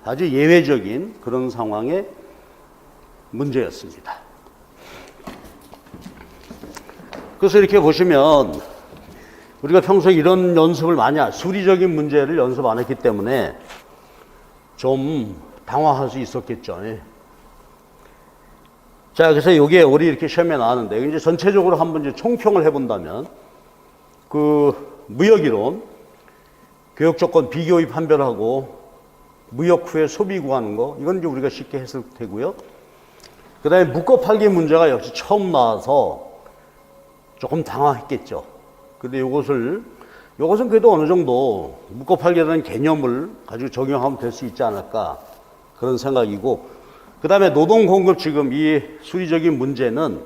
Speaker 1: 아주 예외적인 그런 상황의 문제였습니다. 그래서 이렇게 보시면 우리가 평소에 이런 연습을 수리적인 문제를 연습 안 했기 때문에 좀 당황할 수 있었겠죠. 자, 그래서 이게 우리 이렇게 시험에 나왔는데, 이제 전체적으로 한번 이제 총평을 해본다면, 그 무역이론, 교역조건 비교입 판별하고, 무역 후에 소비 구하는 거, 이건 이제 우리가 쉽게 했을 테고요. 그 다음에 묶어 팔기 문제가 역시 처음 나와서 조금 당황했겠죠. 근데 이것은 그래도 어느 정도 묶어 팔기라는 개념을 가지고 적용하면 될 수 있지 않을까, 그런 생각이고, 그 다음에 노동 공급 지금 이 수리적인 문제는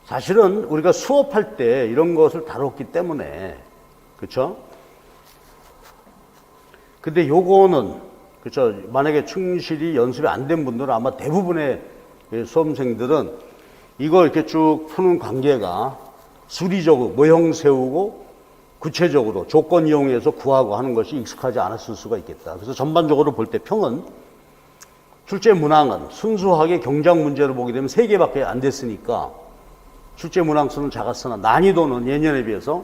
Speaker 1: 사실은 우리가 수업할 때 이런 것을 다뤘기 때문에, 그쵸? 근데 요거는, 그쵸? 만약에 충실히 연습이 안 된 분들은 아마 대부분의 수험생들은 이거 이렇게 쭉 푸는 관계가 수리적으로 모형 세우고 구체적으로 조건 이용해서 구하고 하는 것이 익숙하지 않았을 수가 있겠다. 그래서 전반적으로 볼 때 평은 출제 문항은 순수하게 경작 문제로 보게 되면 3개밖에 안 됐으니까 출제 문항 수는 작았으나 난이도는 예년에 비해서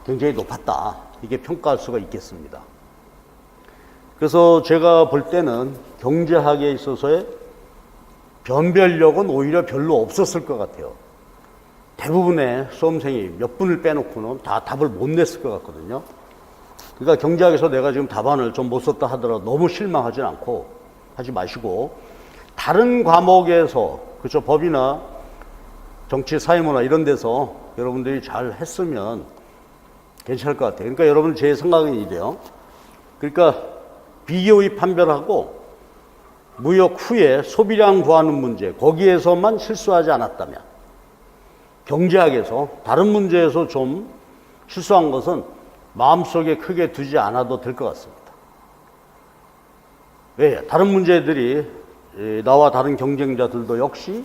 Speaker 1: 굉장히 높았다. 이게 평가할 수가 있겠습니다. 그래서 제가 볼 때는 경제학에 있어서의 변별력은 오히려 별로 없었을 것 같아요. 대부분의 수험생이 몇 분을 빼놓고는 다 답을 못 냈을 것 같거든요. 그러니까 경제학에서 내가 지금 답안을 좀 못 썼다 하더라도 너무 실망하지 않고 하지 마시고, 다른 과목에서, 그렇죠, 법이나 정치, 사회문화 이런 데서 여러분들이 잘 했으면 괜찮을 것 같아요. 그러니까 여러분 제 생각은 이래요. 그러니까 비교의 판별하고 무역 후에 소비량 구하는 문제, 거기에서만 실수하지 않았다면, 경제학에서 다른 문제에서 좀 실수한 것은 마음속에 크게 두지 않아도 될 것 같습니다. 왜? 다른 문제들이 나와 다른 경쟁자들도 역시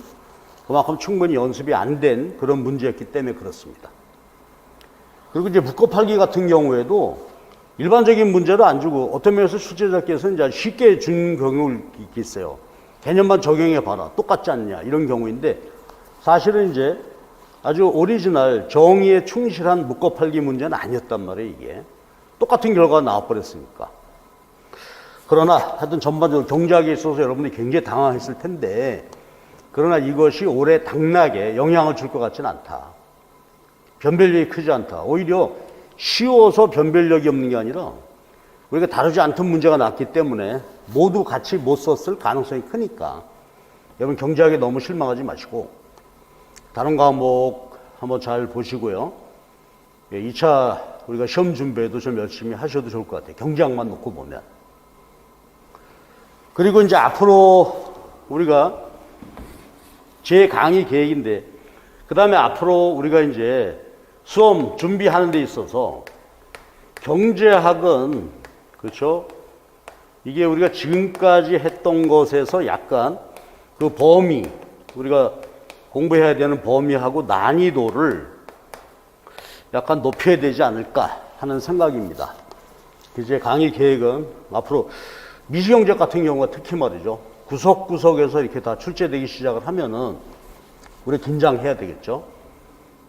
Speaker 1: 그만큼 충분히 연습이 안 된 그런 문제였기 때문에 그렇습니다. 그리고 이제 묶어팔기 같은 경우에도 일반적인 문제를 안 주고 어떤 면에서 출제자께서 이제 쉽게 준 경우가 있어요. 개념만 적용해 봐라. 똑같지 않냐. 이런 경우인데, 사실은 이제 아주 오리지널 정의에 충실한 묶어팔기 문제는 아니었단 말이에요, 이게. 똑같은 결과가 나와버렸으니까. 그러나 하여튼 전반적으로 경제학에 있어서 여러분들이 굉장히 당황했을 텐데, 그러나 이것이 올해 당락에 영향을 줄 것 같지는 않다. 변별력이 크지 않다. 오히려 쉬워서 변별력이 없는 게 아니라 우리가 다루지 않던 문제가 났기 때문에 모두 같이 못 썼을 가능성이 크니까 여러분 경제학에 너무 실망하지 마시고 다른 과목 한번 잘 보시고요. 2차 우리가 시험 준비에도 좀 열심히 하셔도 좋을 것 같아요. 경제학만 놓고 보면. 그리고 이제 앞으로 우리가 제 강의 계획인데, 그 다음에 앞으로 우리가 이제 수험 준비하는 데 있어서 경제학은, 그렇죠, 이게 우리가 지금까지 했던 것에서 약간 그 범위, 우리가 공부해야 되는 범위하고 난이도를 약간 높여야 되지 않을까 하는 생각입니다. 이제 강의 계획은 앞으로 미시경제학 같은 경우가 특히 말이죠, 구석구석에서 이렇게 다 출제되기 시작을 하면은 우리 긴장해야 되겠죠.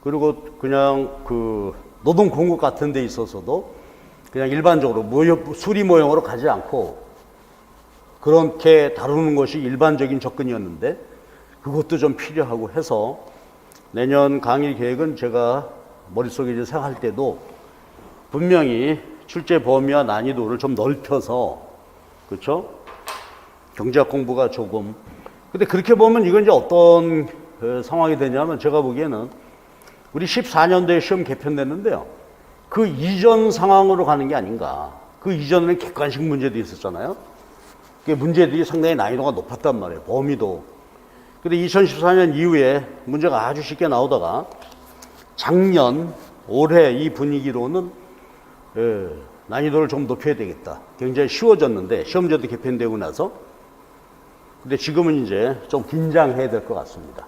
Speaker 1: 그리고 그냥 그 노동 공급 같은 데 있어서도 그냥 일반적으로 수리 모형으로 가지 않고 그렇게 다루는 것이 일반적인 접근이었는데, 그것도 좀 필요하고 해서 내년 강의 계획은 제가 머릿속에 이제 생각할 때도 분명히 출제 범위와 난이도를 좀 넓혀서, 그렇죠? 경제학 공부가 조금, 근데 그렇게 보면 이건 이제 어떤 상황이 되냐면, 제가 보기에는 우리 14년도에 시험 개편됐는데요, 그 이전 상황으로 가는 게 아닌가. 그 이전에는 객관식 문제도 있었잖아요. 그 문제들이 상당히 난이도가 높았단 말이에요, 범위도. 근데 2014년 이후에 문제가 아주 쉽게 나오다가 작년, 올해 이 분위기로는 난이도를 좀 높여야 되겠다. 굉장히 쉬워졌는데, 시험제도 개편되고 나서. 근데 지금은 이제 좀 긴장해야 될 것 같습니다.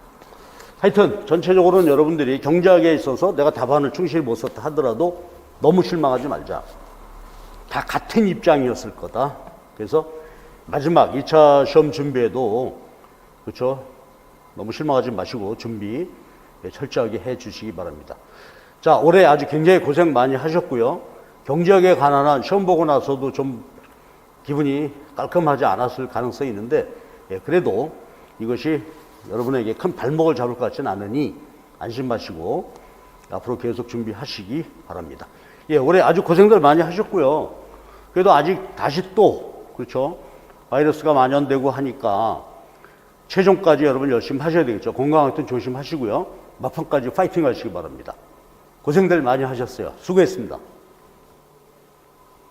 Speaker 1: 하여튼 전체적으로는 여러분들이 경제학에 있어서 내가 답안을 충실히 못 썼다 하더라도 너무 실망하지 말자. 다 같은 입장이었을 거다. 그래서 마지막 2차 시험 준비에도, 그렇죠, 너무 실망하지 마시고 준비 철저하게 해 주시기 바랍니다. 자, 올해 아주 굉장히 고생 많이 하셨고요. 경제학에 관한 시험 보고 나서도 좀 기분이 깔끔하지 않았을 가능성이 있는데, 그래도 이것이 여러분에게 큰 발목을 잡을 것 같지는 않으니 안심하시고 앞으로 계속 준비하시기 바랍니다. 올해 아주 고생들 많이 하셨고요. 그래도 아직 다시 또, 그렇죠, 바이러스가 만연되고 하니까 최종까지 여러분 열심히 하셔야 되겠죠. 건강하여튼 조심하시고요. 막판까지 파이팅 하시기 바랍니다. 고생들 많이 하셨어요. 수고했습니다.